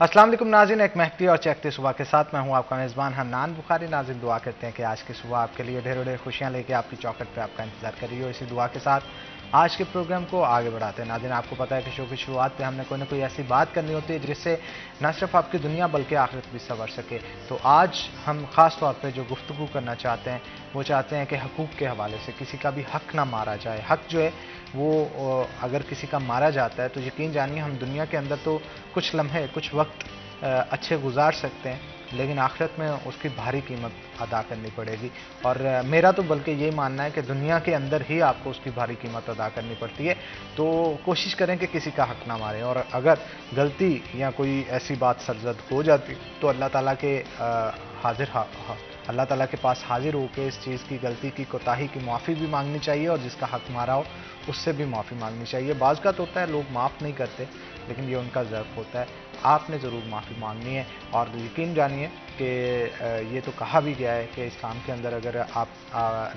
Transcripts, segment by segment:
अस्सलाम वालेकुम नाज़रीन, एक महकती और चहकती सुबह के साथ मैं हूं आपका मेज़बान हन्नान बुखारी। नाज़रीन, दुआ करते हैं कि आज की सुबह आपके लिए ढेरों ढेर खुशियां लेके आपकी चौखट पे आपका इंतजार कर रही हो। इसी दुआ के साथ आज के प्रोग्राम को आगे बढ़ाते हैं। नाज़रीन, आपको पता है कि शो की शुरुआत पे हमने कोई ना कोई ऐसी बात करनी होती है जिससे न सिर्फ आपकी दुनिया बल्कि आखिरत भी संवर सके। तो आज हम ख़ास तौर पर जो गुफ्तगू करना चाहते हैं वो चाहते हैं कि हकूक़ के हवाले से किसी का भी हक़ ना मारा जाए। हक़ जो है वो अगर किसी का मारा जाता है तो यकीन जानिए हम दुनिया के अंदर तो कुछ लम्हे कुछ वक्त अच्छे गुजार सकते हैं, लेकिन आखिरत में उसकी भारी कीमत अदा करनी पड़ेगी। और मेरा तो बल्कि ये मानना है कि दुनिया के अंदर ही आपको उसकी भारी कीमत अदा करनी पड़ती है। तो कोशिश करें कि किसी का हक़ ना मारें, और अगर गलती या कोई ऐसी बात सरजद हो जाती तो अल्लाह ताला के अल्लाह ताला के पास हाजिर होकर इस चीज़ की गलती की कोताही की माफ़ी भी मांगनी चाहिए, और जिसका हक़ मारा हो उससे भी माफ़ी मांगनी चाहिए। बाज़ का तो होता है लोग माफ़ नहीं करते, लेकिन ये उनका ज़र्फ़ होता है। आपने ज़रूर माफ़ी मांगनी है, और यकीन जानिए कि ये तो कहा भी गया है कि इस्लाम के अंदर अगर आप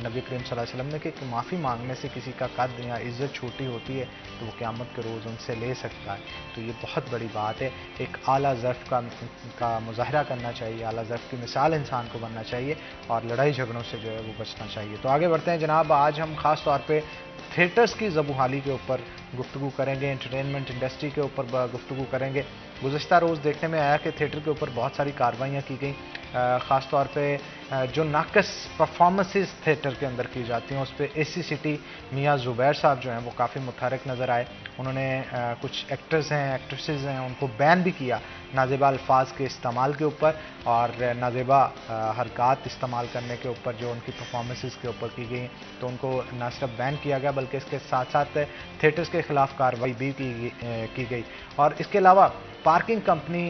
नबी करीम सल्लल्लाहु अलैहि वसल्लम ने कि माफ़ी मांगने से किसी का कद या इज़्ज़त छोटी होती है तो वो क़यामत के रोज़ उनसे ले सकता है। तो ये बहुत बड़ी बात है। एक आला ज़र्फ़ का मुज़ाहरा करना चाहिए, आला ज़र्फ़ की मिसाल इंसान को बनना चाहिए, और लड़ाई झगड़ों से जो है वो बचना चाहिए। तो आगे बढ़ते हैं जनाब। आज हम ख़ास तौर पर थिएटर्स की ज़बूहाली के ऊपर गुफ्तगू करेंगे, एंटरटेनमेंट इंडस्ट्री के ऊपर गुफ्तगू करेंगे। गुज़श्ता रोज़ देखने में आया कि थिएटर के ऊपर बहुत सारी कार्रवाइयाँ की गई, ख़ास तौर पे जो नाक़स परफॉर्मेंसेस थिएटर के अंदर की जाती हैं उस पर एसी सिटी मियाँ ज़ुबैर साहब जो हैं वो काफ़ी मुतहरक नज़र आए। उन्होंने कुछ एक्टर्स हैं एक्ट्रेसेस हैं उनको बैन भी किया नाजेबा अल्फाज के इस्तेमाल के ऊपर, और नाजेबा हरकत इस्तेमाल करने के ऊपर जो उनकी परफॉर्मेंसेस के ऊपर की गई तो उनको न सिर्फ बैन किया गया बल्कि इसके साथ साथ थिएटर्स के ख़िलाफ़ कार्रवाई भी की गई। और इसके अलावा पार्किंग कंपनी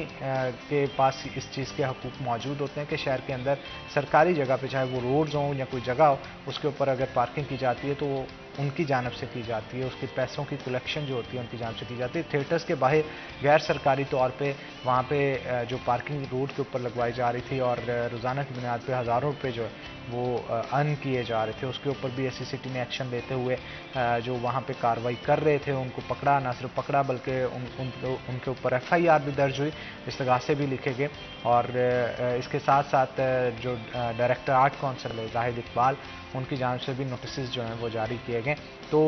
के पास इस चीज़ के हकूक़ मौजूद होते हैं कि शहर के अंदर सरकारी जगह पे, चाहे वो रोड्स हों या कोई जगह हो, उसके ऊपर अगर पार्किंग की जाती है तो वो उनकी जानिब से की जाती है, उसके पैसों की कलेक्शन जो होती है उनकी जानिब से की जाती है। थिएटर्स के बाहर गैर सरकारी तौर पे वहाँ पे जो पार्किंग रोड के ऊपर लगवाई जा रही थी और रोज़ाना की बुनियाद पे हज़ारों रुपये जो है वो अर्न किए जा रहे थे, उसके ऊपर भी एसी सिटी ने एक्शन लेते हुए जो वहाँ पे कार्रवाई कर रहे थे उनको पकड़ा, ना सिर्फ पकड़ा बल्कि उनके ऊपर FIR भी दर्ज हुई, इस्तगासे भी लिखे गए। और इसके साथ साथ जो डायरेक्टर आर्ट काउंसिल है जाहिद इकबाल, उनकी जानिब से भी नोटिस जो हैं वो जारी किए गए। तो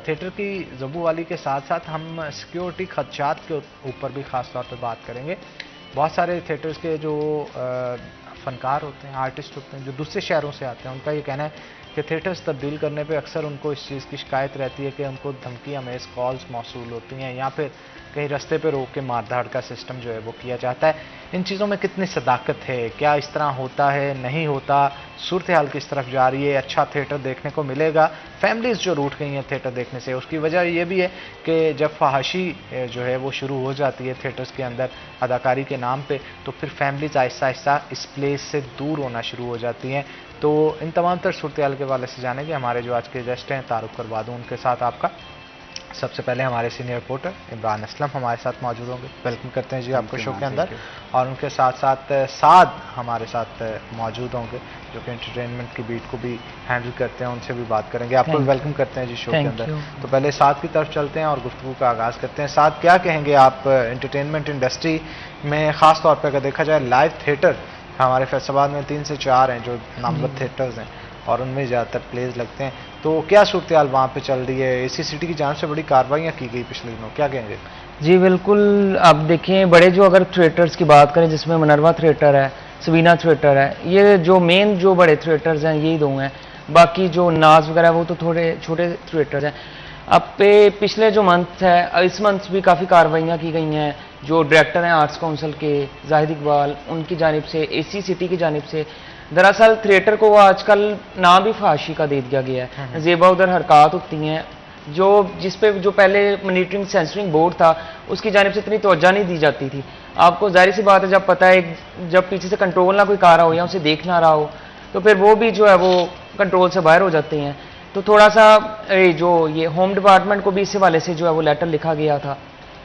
थिएटर की ज़बूवाली के साथ साथ हम सिक्योरिटी खदशात के ऊपर भी ख़ास तौर पर बात करेंगे। बहुत सारे थिएटर्स के जो फ़नकार होते हैं, आर्टिस्ट होते हैं जो दूसरे शहरों से आते हैं, उनका ये कहना है कि थिएटर्स तब्दील करने पे अक्सर उनको इस चीज़ की शिकायत रहती है कि उनको धमकी हमें कॉल्स मौसूल होती हैं, या फिर कहीं रास्ते पे रोक के मार धाड़ का सिस्टम जो है वो किया जाता है। इन चीज़ों में कितनी सदाकत है, क्या इस तरह होता है, नहीं होता, सूरत हाल किस तरफ जा रही है, अच्छा थिएटर देखने को मिलेगा, फैमिलीज़ जो रूठ गई हैं थिएटर देखने से, उसकी वजह ये भी है कि जब फहाशी जो है वो शुरू हो जाती है थिएटर्स के अंदर अदाकारी के नाम पे, तो फिर फैमिलीज़ आहिस्ता आहिस्ता इस प्लेस से दूर होना शुरू हो जाती हैं। तो इन तमाम तर सूरत हाल के वाले से जानेंगे हमारे जो आज के गेस्ट हैं, तारुफ करवा दूँ उनके साथ आपका। सबसे पहले हमारे सीनियर रिपोर्टर इमरान असलम हमारे साथ मौजूद होंगे, वेलकम करते हैं जी आपको शो के अंदर। और उनके साथ साथ साद हमारे साथ मौजूद होंगे जो कि एंटरटेनमेंट की बीट को भी हैंडल करते हैं, उनसे भी बात करेंगे। आपको वेलकम करते हैं जी शो के अंदर। तो पहले साद की तरफ चलते हैं और गुफ्तगू का आगाज़ करते हैं। साद, क्या कहेंगे आप एंटरटेनमेंट इंडस्ट्री में ख़ास तौर पर अगर देखा जाए लाइव थिएटर हमारे फैसलाबाद में 3 से 4 हैं जो नामवर थिएटर्स हैं और उनमें ज़्यादातर प्लेज लगते हैं, तो क्या सूरत हाल वहाँ पे चल रही है? एसी सिटी की जानिब से बड़ी कार्रवाइयाँ की गई पिछले दिनों, क्या कहेंगे? जी बिल्कुल, आप देखें बड़े जो अगर थिएटर्स की बात करें जिसमें मनरवा थिएटर है, सवीना थिएटर है, ये जो मेन जो बड़े थिएटर्स हैं यही दो हैं। बाकी जो नाज वगैरह वो तो थोड़े छोटे थिएटर्स हैं। अब पे पिछले जो मंथ है, इस मंथ भी काफ़ी कार्रवाइयाँ की गई हैं। जो डायरेक्टर हैं आर्ट्स काउंसिल के जाहिद इकबाल, उनकी जानिब से, एसी सिटी की जानिब से, दरअसल थिएटर को आजकल नाम भी फहाशी का दे दिया गया है। जेबा उधर हरकत होती हैं जो जिस पे जो पहले मॉनिटरिंग सेंसरिंग बोर्ड था उसकी जानिब से इतनी तवज्जो नहीं दी जाती थी। आपको जाहिर सी बात है जब पता है जब पीछे से कंट्रोल ना कोई कर रहा हो या उसे देख ना रहा हो तो फिर वो भी जो है वो कंट्रोल से बाहर हो जाते हैं। तो थोड़ा सा जो ये होम डिपार्टमेंट को भी इस हवाले से जो है वो लेटर लिखा गया था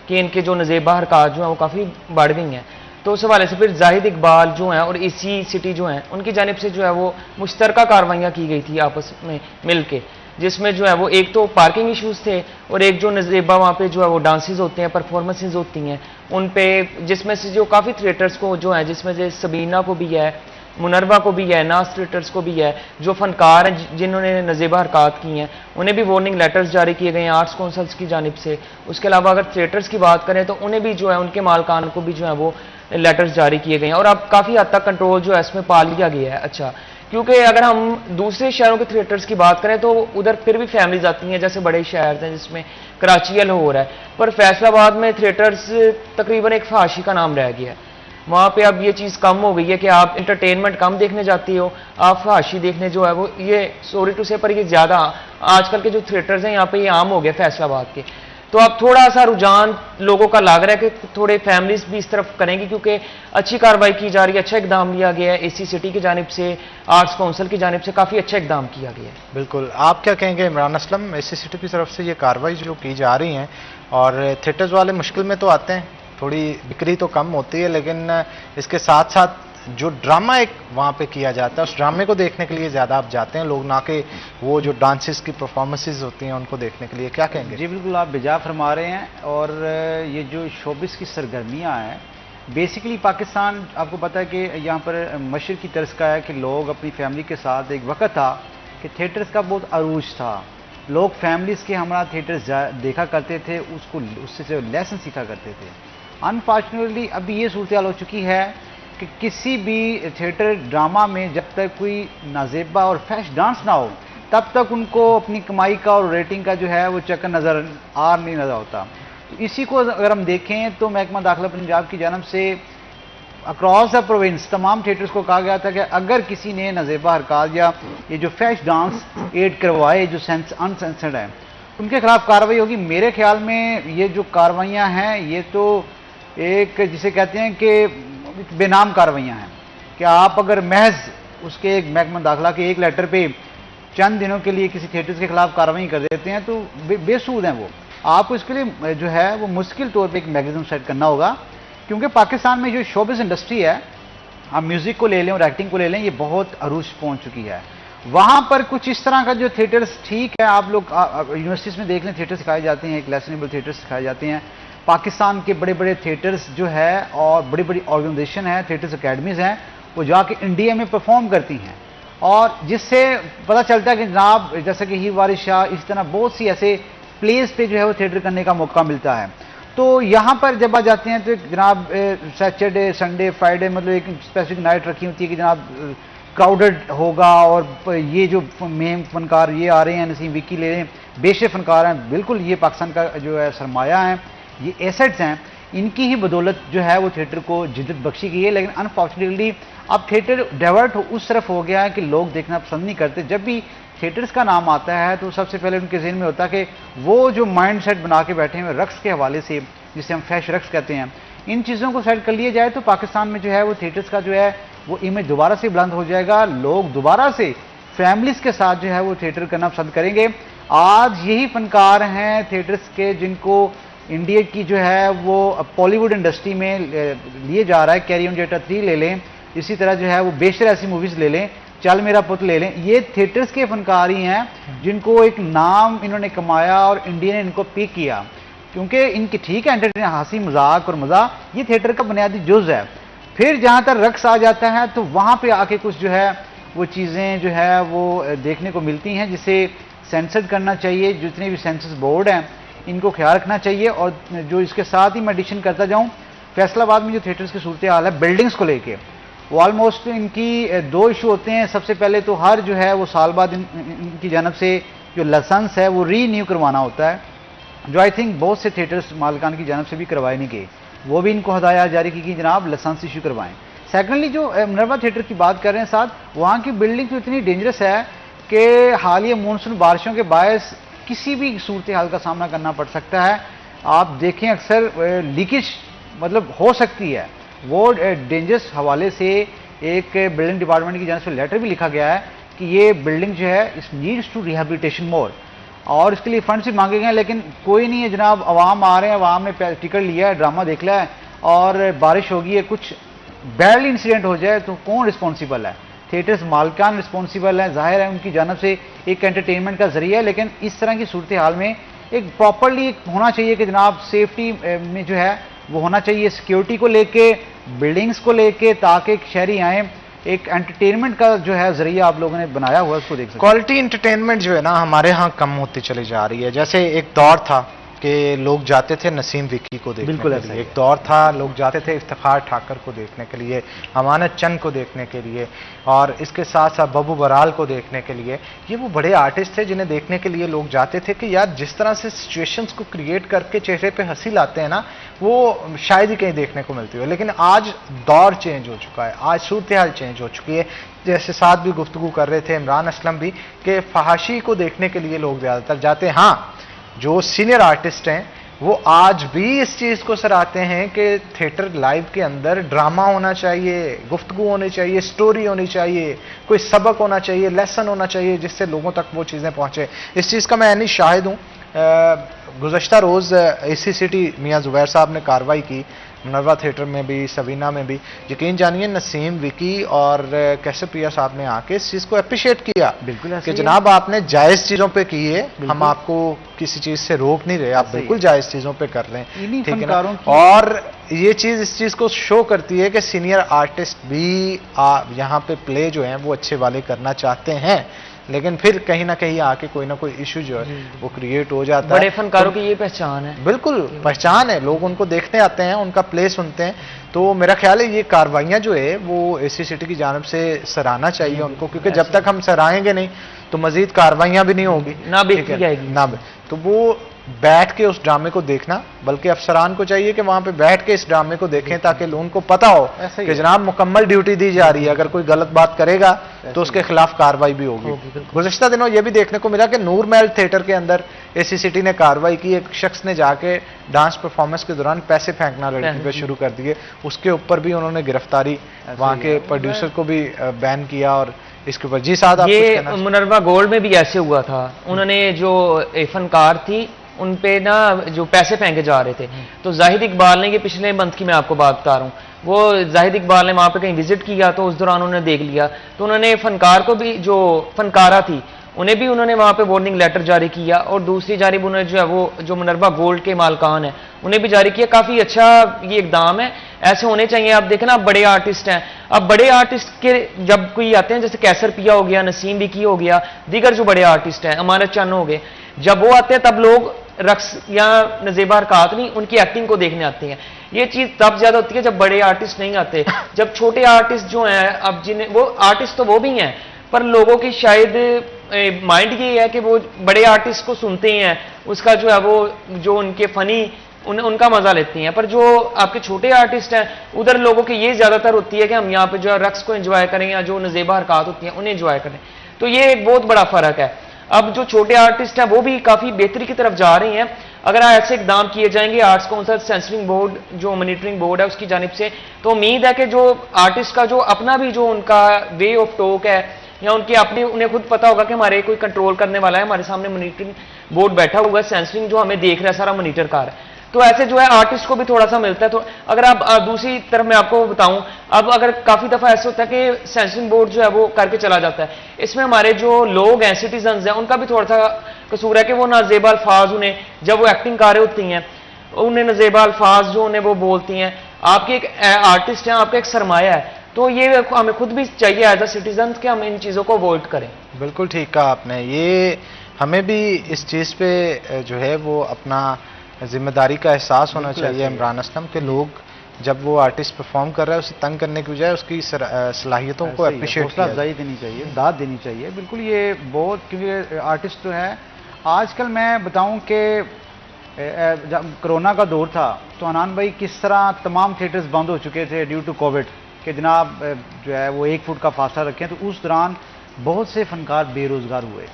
कि इनके जो नजेबा हरकत जो है वो काफ़ी बढ़ गई हैं। तो उस हवाले से फिर जाहिद इकबाल जो हैं और एसी सिटी जो हैं उनकी जानिब से जो है वो मुश्तरका कार्रवाइयाँ की गई थी आपस में मिल के। जिसमें जो है वो एक तो पार्किंग इश्यूज थे और एक जो नजेबा वहाँ पे जो है वो डांसेस होते हैं, परफॉर्मेंसेज होती हैं उन पे, जिसमें से जो काफ़ी थिएटर्स को जो है, जिसमें से सबीना को भी है, मुनरवा को भी है, नाज थिएटर्स को भी है, जो फनकार हैं जिन्होंने नजेबा हरकत की हैं उन्हें भी वार्निंग लेटर्स जारी किए गए हैं आर्ट्स काउंसिल्स की जानिब से। उसके अलावा अगर थिएटर्स की बात करें तो उन्हें भी जो है, उनके मालकान को भी जो है वो लेटर्स जारी किए गए हैं और अब काफ़ी हद तक कंट्रोल जो है इसमें पा लिया गया है। अच्छा, क्योंकि अगर हम दूसरे शहरों के थिएटर्स की बात करें तो उधर फिर भी फैमिलीज आती हैं, जैसे बड़े शहर हैं जिसमें कराची लाहौर है, पर फैसलाबाद में थिएटर्स तकरीबन एक फहाशी का नाम रह गया है। वहाँ पे अब ये चीज़ कम हो गई है कि आप इंटरटेनमेंट कम देखने जाती हो, आप फहाशी देखने जो है वो, ये सॉरी टू से पर ये ज़्यादा आजकल के जो थिएटर्स हैं यहाँ पे ये आम हो गए फैसलाबाद के। तो अब थोड़ा सा रुझान लोगों का लग रहा है कि थोड़े फैमिलीज भी इस तरफ करेंगी, क्योंकि अच्छी कार्रवाई की जा रही है, अच्छा इकदाम लिया गया है एसी सिटी की जानिब से, आर्ट्स काउंसिल की जानिब से काफ़ी अच्छा इकदाम किया गया है। बिल्कुल, आप क्या कहेंगे इमरान असलम, एसी सिटी की तरफ से ये कार्रवाई जो की जा रही हैं, और थिएटर्स वाले मुश्किल में तो आते हैं, थोड़ी बिक्री तो कम होती है, लेकिन इसके साथ साथ जो ड्रामा एक वहाँ पे किया जाता है उस ड्रामे को देखने के लिए ज़्यादा आप जाते हैं लोग, ना कि वो जो डांसेस की परफॉर्मेंसेस होती हैं उनको देखने के लिए। क्या कहेंगे? जी बिल्कुल, आप बेजा फरमा रहे हैं। और ये जो शोबिस की सरगर्मियाँ हैं, बेसिकली पाकिस्तान आपको पता है कि यहाँ पर मशरक़ की तरस का है कि लोग अपनी फैमिली के साथ, एक वक्त था कि थिएटर्स का बहुत अरूज था, लोग फैमिलीज़ के हमारा थिएटर्स देखा करते थे, उसको उससे लेसन सीखा करते थे। अनफॉर्चुनेटली अभी ये सूरत हाल हो चुकी है कि किसी भी थिएटर ड्रामा में जब तक कोई नाजेबा और फैश डांस ना हो तब तक उनको अपनी कमाई का और रेटिंग का जो है वो चक्कर नहीं नज़र होता। तो इसी को अगर हम देखें तो महकमा दाखिला पंजाब की जानब से अक्रॉस द प्रोविंस तमाम थिएटर्स को कहा गया था कि अगर किसी ने नजेबा हरकत या ये जो फैश डांस एड करवाए जो अनसेंसर्ड है, उनके खिलाफ कार्रवाई होगी। मेरे ख्याल में ये जो कार्रवाइयाँ हैं ये तो एक जिसे कहते हैं कि बेनाम कार्रवाइयाँ हैं कि आप अगर महज उसके एक महकमा दाखिला के एक लेटर पे चंद दिनों के लिए किसी थिएटर्स के खिलाफ कार्रवाई कर देते हैं तो बेसूद हैं वो। आपको इसके लिए जो है वो मुश्किल तौर पे एक मैकेनिज्म सेट करना होगा, क्योंकि पाकिस्तान में जो शोबिस इंडस्ट्री है, आप म्यूज़िक को ले लें और एक्टिंग को ले लें, ये बहुत अरूज पहुँच चुकी है। वहाँ पर कुछ इस तरह का जो थिएटर्स, ठीक है आप लोग यूनिवर्सिटीज़ में देख लें, थिएटर सिखाए जाते हैं, क्लासनेबल थिएटर सिखाए जाते हैं। पाकिस्तान के बड़े बड़े थिएटर्स जो है और बड़ी बड़ी ऑर्गेनाइजेशन है, थिएटर्स अकेडमीज़ हैं, वो जाके इंडिया में परफॉर्म करती हैं, और जिससे पता चलता है कि जनाब जैसे कि ही वारिस शाह, इस तरह बहुत सी ऐसे प्लेस पे जो है वो थिएटर करने का मौका मिलता है। तो यहाँ पर जब आ जाते हैं तो जनाब सैटरडे संडे फ्राइडे मतलब एक स्पेसिफिक नाइट रखी होती है कि जनाब क्राउडेड होगा और ये जो मेन फनकार ये आ रहे हैं, नसीम विक्की ले रहे हैं, बेशे फनकार हैं, बिल्कुल ये पाकिस्तान का जो है सरमाया है, ये एसेट्स हैं, इनकी ही बदौलत जो है वो थिएटर को जिद्दत बख्शी गई है। लेकिन अनफॉर्चुनेटली अब थिएटर डाइवर्ट उस तरफ हो गया है कि लोग देखना पसंद नहीं करते। जब भी थिएटर्स का नाम आता है तो सबसे पहले उनके जहन में होता है कि वो जो माइंड सेट बना के बैठे हुए रक्स के हवाले से, जिसे हम फैश रक्स कहते हैं, इन चीज़ों को सेट कर लिया जाए तो पाकिस्तान में जो है वो थिएटर्स का जो है वो इमेज दोबारा से बुलंद हो जाएगा, लोग दोबारा से फैमिलीज़ के साथ जो है वो थिएटर करना पसंद करेंगे। आज यही फनकार हैं थिएटर्स के जिनको इंडिया की जो है वो बॉलीवुड इंडस्ट्री में लिए जा रहा है। कैरी ऑन जेटा 3 ले लें, इसी तरह जो है वो बेशर ऐसी मूवीज़ ले लें, चल मेरा पुत ले लें, ये थिएटर्स के फनकार ही हैं जिनको एक नाम इन्होंने कमाया और इंडिया ने इनको पिक किया, क्योंकि इनकी ठीक है एंटरटेन, हंसी मजाक और मज़ा ये थिएटर का बुनियादी जुज़ है। फिर जहाँ तक रक्स आ जाता है तो वहाँ पे आके कुछ जो है वो चीज़ें जो है वो देखने को मिलती हैं, जिसे सेंसर करना चाहिए। जितने भी सेंसस बोर्ड हैं इनको ख्याल रखना चाहिए। और जो इसके साथ ही मैं एडिशन करता जाऊँ, फैसलाबाद में जो थिएटर्स की सूरत हाल है बिल्डिंग्स को लेके, वो ऑलमोस्ट इनकी 2 इशू होते हैं। सबसे पहले तो हर जो है वो साल बाद इनकी जानब से जो लाइसेंस है वो रीन्यू करवाना होता है, जो आई थिंक बहुत से थिएटर्स मालिकान की जानब से भी करवाए नहीं गए, वो भी इनको हदायत जारी की कि जनाब लाइसेंस इशू करवाएं। सेकेंडली जो मुनरवा थिएटर की बात कर रहे हैं साथ, वहाँ की बिल्डिंग तो इतनी डेंजरस है कि हालिया मानसून बारिशों के बायस किसी भी सूरत हाल का सामना करना पड़ सकता है। आप देखें अक्सर लीकेज मतलब हो सकती है, वो डेंजरस हवाले से एक बिल्डिंग डिपार्टमेंट की जानब से लेटर भी लिखा गया है कि ये बिल्डिंग जो है इस नीड्स टू रिहेबिलिटेशन मोर, और इसके लिए फंड्स भी मांगे गए हैं। लेकिन कोई नहीं है जनाब, अवाम आ रहे हैं, अवाम ने टिकट लिया है, ड्रामा देख लिया है और बारिश होगी है, कुछ बैडली इंसिडेंट हो जाए तो कौन रिस्पॉन्सिबल है? थिएटर्स मालिकान रिस्पॉन्सिबल हैं, जाहिर है उनकी जानब से एक एंटरटेनमेंट का जरिया है, लेकिन इस तरह की सूरत हाल में एक प्रॉपरली होना चाहिए कि जनाब सेफ्टी में जो है वो होना चाहिए, सिक्योरिटी को लेके, बिल्डिंग्स को लेके, ताकि एक शहरी आए, एक एंटरटेनमेंट का जो है जरिया आप लोगों ने बनाया हुआ है, उसको देख सकते हैं। क्वालिटी एंटरटेनमेंट जो है ना हमारे यहाँ कम होती चली जा रही है। जैसे एक दौर था कि लोग जाते थे नसीम विकी को देखने बिल्कुल के लिए, एक दौर था लोग जाते थे इफ्तिखार ठाकर को देखने के लिए, अमानत चंद को देखने के लिए, और इसके साथ साथ बब्बू बराल को देखने के लिए। ये वो बड़े आर्टिस्ट थे जिन्हें देखने के लिए लोग जाते थे कि यार जिस तरह से सिचुएशंस को क्रिएट करके चेहरे पे हंसी लाते हैं ना, वो शायद ही कहीं देखने को मिलती हो। लेकिन आज दौर चेंज हो चुका है, आज सूरत हाल चेंज हो चुकी है। जैसे साथ भी गुफ्तगू कर रहे थे इमरान असलम भी कि फहाशी को देखने के लिए लोग ज़्यादातर जाते हैं। हाँ, जो सीनियर आर्टिस्ट हैं वो आज भी इस चीज़ को सराहते हैं कि थिएटर लाइव के अंदर ड्रामा होना चाहिए, गुफ्तगू होनी चाहिए, स्टोरी होनी चाहिए, कोई सबक होना चाहिए, लेसन होना चाहिए, जिससे लोगों तक वो चीज़ें पहुँचे। इस चीज़ का मैं यानी शाहिद हूँ। गुज़श्ता रोज़ एसी सिटी मियाँ ज़ुबैर साहब ने कार्रवाई की, मुनव्वा थिएटर में भी, सवीना में भी। यकीन जानिए नसीम विकी और कैसरपिया साहब ने आके इस चीज़ को अप्रिशिएट किया। बिल्कुल कि जनाब आपने जायज़ चीज़ों पे की है, हम आपको किसी चीज़ से रोक नहीं रहे, आप बिल्कुल जायज़ चीज़ों पे कर रहे हैं, ठीक है ना। और ये चीज़ इस चीज़ को शो करती है कि सीनियर आर्टिस्ट भी यहाँ पे प्ले जो है वो अच्छे वाले करना चाहते हैं, लेकिन फिर कहीं ना कहीं आके कोई ना कोई इशू जो है वो क्रिएट हो जाता है। बड़े फनकारों की ये पहचान है, बिल्कुल पहचान है, लोग उनको देखने आते हैं, उनका प्ले सुनते हैं। तो मेरा ख्याल है ये कार्रवाइयाँ जो है वो एसी सिटी की जानब से सराहना चाहिए उनको, क्योंकि जब तक हम सराहेंगे नहीं तो मजीद कार्रवाइयाँ भी नहीं होगी, ना बेचती जाएगी ना। तो वो बैठ के उस ड्रामे को देखना, बल्कि अफसरान को चाहिए कि वहां पे बैठ के इस ड्रामे को देखें, ताकि उनको पता हो कि जनाब मुकम्मल ड्यूटी दी जा रही है, अगर कोई गलत बात करेगा तो उसके खिलाफ कार्रवाई भी होगी। गुज़श्ता दिनों ये भी देखने को मिला कि नूर महल थिएटर के अंदर एसी सिटी ने कार्रवाई की, एक शख्स ने जाके डांस परफॉर्मेंस के दौरान पैसे फेंकना लड़की पे शुरू कर दिए, उसके ऊपर भी उन्होंने गिरफ्तारी, वहाँ के प्रोड्यूसर को भी बैन किया। और इसके ऊपर जी साहब, ये मुनर्वा गोल्ड में भी ऐसे हुआ था, उन्होंने जो फनकार थी उन पे ना जो पैसे फेंके जा रहे थे, तो जाहिद इकबाल ने, ये पिछले मंथ की मैं आपको बात बता रहा हूँ, वो जाहिद इकबाल ने वहाँ पे कहीं विजिट किया तो उस दौरान उन्होंने देख लिया, तो उन्होंने फनकार को भी, जो फनकारा थी उन्हें भी उन्होंने वहाँ पे वार्निंग लेटर जारी किया, और दूसरी जानिब उन्होंने जो है वो जो मुनर्वा गोल्ड के मालकान है उन्हें भी जारी किया। काफ़ी अच्छा ये इकदाम है, ऐसे होने चाहिए। आप देखें ना, बड़े आर्टिस्ट हैं, अब बड़े आर्टिस्ट के जब कोई आते हैं, जैसे कैसरपिया हो गया, नसीम विकी हो गया, दीगर जो बड़े आर्टिस्ट हैं, अमानत चंद हो गए, जब वो आते हैं तब लोग रक्स या नजेबा हरकत नहीं, उनकी एक्टिंग को देखने आते हैं। ये चीज़ तब ज़्यादा होती है जब बड़े आर्टिस्ट नहीं आते। जब छोटे आर्टिस्ट जो हैं, अब जिन्हें वो आर्टिस्ट तो वो भी हैं, पर लोगों की शायद माइंड ये है कि वो बड़े आर्टिस्ट को सुनते हैं, उसका जो है वो जो उनके फनी उनका मजा लेती हैं। पर जो आपके छोटे आर्टिस्ट हैं, उधर लोगों की ये ज़्यादातर होती है कि हम यहाँ पे जो है रक्स को एंजॉय करें, या जो नजेबा हरकत होती हैं उन्हें एंजॉय करें। तो ये एक बहुत बड़ा फ़र्क है। अब जो छोटे आर्टिस्ट हैं वो भी काफ़ी बेहतरी की तरफ जा रही हैं, अगर ऐसे इकदाम किए जाएंगे आर्ट्स काउंसिल सेंसरिंग बोर्ड जो मॉनिटरिंग बोर्ड है उसकी जानिब से, तो उम्मीद है कि जो आर्टिस्ट का जो अपना भी जो उनका वे ऑफ टॉक है, या उनके अपने, उन्हें खुद पता होगा कि हमारे कोई कंट्रोल करने वाला है, हमारे सामने मॉनिटरिंग बोर्ड बैठा हुआ है, सेंसरिंग जो हमें देख रहा है, सारा मॉनिटर कर रहा है, तो ऐसे जो है आर्टिस्ट को भी थोड़ा सा मिलता है। तो अगर आप दूसरी तरफ मैं आपको बताऊं, अब अगर काफ़ी दफ़ा ऐसा होता है कि सेंसरिंग बोर्ड जो है वो करके चला जाता है, इसमें हमारे जो लोग हैं, सिटीजन्स हैं, उनका भी थोड़ा सा कसूर है कि वो नाजेबा अल्फाज उन्हें, जब वो एक्टिंग कर रहे होती हैं, उन्हें नाजेबा अल्फाज जो उन्हें वो बोलती हैं। आपके एक आर्टिस्ट हैं, आपका एक सरमाया है, तो ये हमें खुद भी चाहिए एज अ सिटीजन कि हम इन चीज़ों को अवॉइड करें। बिल्कुल ठीक कहा आपने, ये हमें भी इस चीज़ पे जो है वो अपना जिम्मेदारी का एहसास होना चाहिए इमरान असलम, के लोग जब वो आर्टिस्ट परफॉर्म कर रहा है उसे तंग करने की बजाय उसकी सलाहियतों को अप्रिशिएट हौसला अफजाई देनी चाहिए, दाद देनी चाहिए। बिल्कुल, ये बहुत, क्योंकि आर्टिस्ट जो है आजकल, मैं बताऊं कि जब कोरोना का दौर था तो अनान भाई किस तरह तमाम थिएटर्स बंद हो चुके थे ड्यू टू कोविड, कि जनाब जो है वो 1 फुट का फासला रखें, तो उस दौरान बहुत से फनकार बेरोज़गार हुए।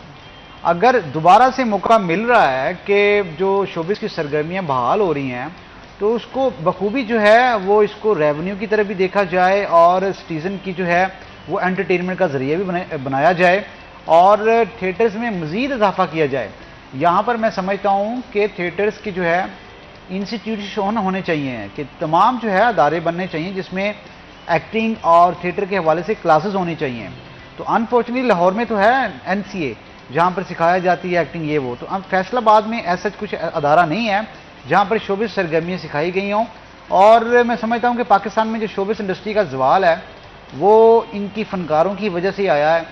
अगर दोबारा से मौका मिल रहा है कि जो शोबिस की सरगर्मियां बहाल हो रही हैं, तो उसको बखूबी जो है वो इसको रेवेन्यू की तरफ भी देखा जाए, और सिटीज़न की जो है वो एंटरटेनमेंट का ज़रिया भी बनाया जाए, और थिएटर्स में मज़ीद इजाफा किया जाए। यहाँ पर मैं समझता हूँ कि थिएटर्स की जो है इंस्टीट्यूशन होने चाहिए, कि तमाम जो है अदारे बनने चाहिए जिसमें एक्टिंग और थिएटर के हवाले से क्लासेस होनी चाहिए। तो अनफॉर्चुनेटली लाहौर में तो है NCA जहाँ पर सिखाया जाती है एक्टिंग ये वो, तो अब फैसलाबाद में ऐसा कुछ अदारा नहीं है जहाँ पर शोबिस सरगर्मियाँ सिखाई गई हों। और मैं समझता हूँ कि पाकिस्तान में जो शोबिस इंडस्ट्री का जवाल है वो इनकी फनकारों की वजह से आया है।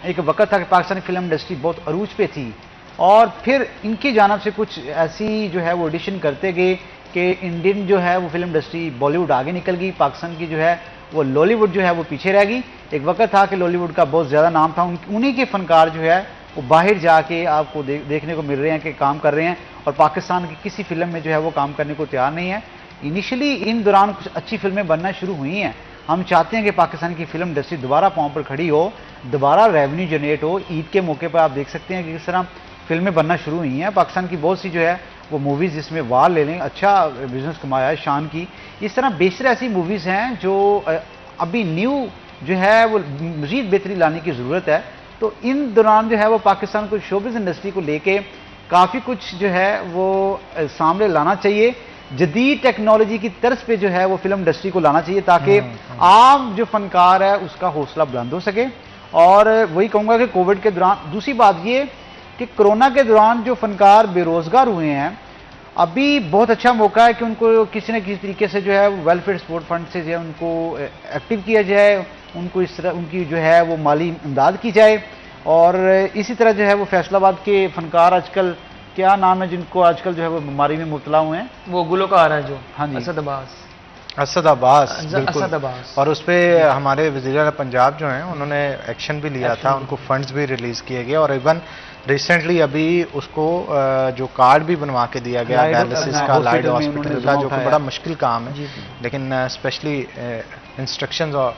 एक वक्त था कि पाकिस्तानी फिल्म इंडस्ट्री बहुत अरूज पे थी और फिर इनकी जानब से कुछ ऐसी जो है वो ऑडिशन करते गए कि इंडियन जो है वो फिल्म इंडस्ट्री बॉलीवुड आगे निकल गई, पाकिस्तान की जो है वो लॉलीवुड जो है वो पीछे रह गई। एक वक्त था कि लॉलीवुड का बहुत ज़्यादा नाम था, उन्हीं के फनकार जो है वो बाहर जाके आपको देखने को मिल रहे हैं कि काम कर रहे हैं और पाकिस्तान की किसी फिल्म में जो है वो काम करने को तैयार नहीं है। इनिशियली इन दौरान कुछ अच्छी फिल्में बनना शुरू हुई हैं। हम चाहते हैं कि पाकिस्तान की फिल्म इंडस्ट्री दोबारा पाँव पर खड़ी हो, दोबारा रेवेन्यू जनरेट हो। ईद के मौके पर आप देख सकते हैं कि किस तरह फिल्में बनना शुरू हुई हैं। पाकिस्तान की बहुत सी जो है वो मूवीज़ जिसमें वार ले लें, अच्छा बिजनेस कमाया है शान की। इस तरह बेशतर ऐसी मूवीज़ हैं जो अभी न्यू जो है वो मज़ीद बेहतरी लाने की ज़रूरत है। तो इन दौरान जो है वो पाकिस्तान को शोबिज़ इंडस्ट्री को लेके काफ़ी कुछ जो है वो सामने लाना चाहिए। जदीद टेक्नोलॉजी की तर्ज पे जो है वो फिल्म इंडस्ट्री को लाना चाहिए ताकि आम जो फनकार है उसका हौसला बुलंद हो सके। और वही कहूँगा कि कोविड के दौरान दूसरी बात ये कि कोरोना के दौरान जो फनकार बेरोज़गार हुए हैं, अभी बहुत अच्छा मौका है कि उनको किसी न किसी तरीके से जो है वेलफेयर सपोर्ट फंड से जो है उनको एक्टिव किया जाए, उनको इस तरह उनकी जो है वो माली इमदाद की जाए। और इसी तरह जो है वो फैसलाबाद के फनकार आजकल क्या नाम है जिनको आजकल जो है वो बीमारी में मुब्तला हुए हैं, वो गुलकार हैं जो, हाँ जी, असद अब्बास। असद अब्बास, बिल्कुल। असद अब्बास। और उस पर हमारे वज़ीर आला पंजाब जो हैं उन्होंने एक्शन भी लिया था, उनको फंड्स भी रिलीज़ किए गए और इवन रिसेंटली अभी उसको जो कार्ड भी बनवा के दिया गया डायलिसिस का लाइड हॉस्पिटल का, जो कि बड़ा मुश्किल काम है, लेकिन स्पेशली इंस्ट्रक्शंस और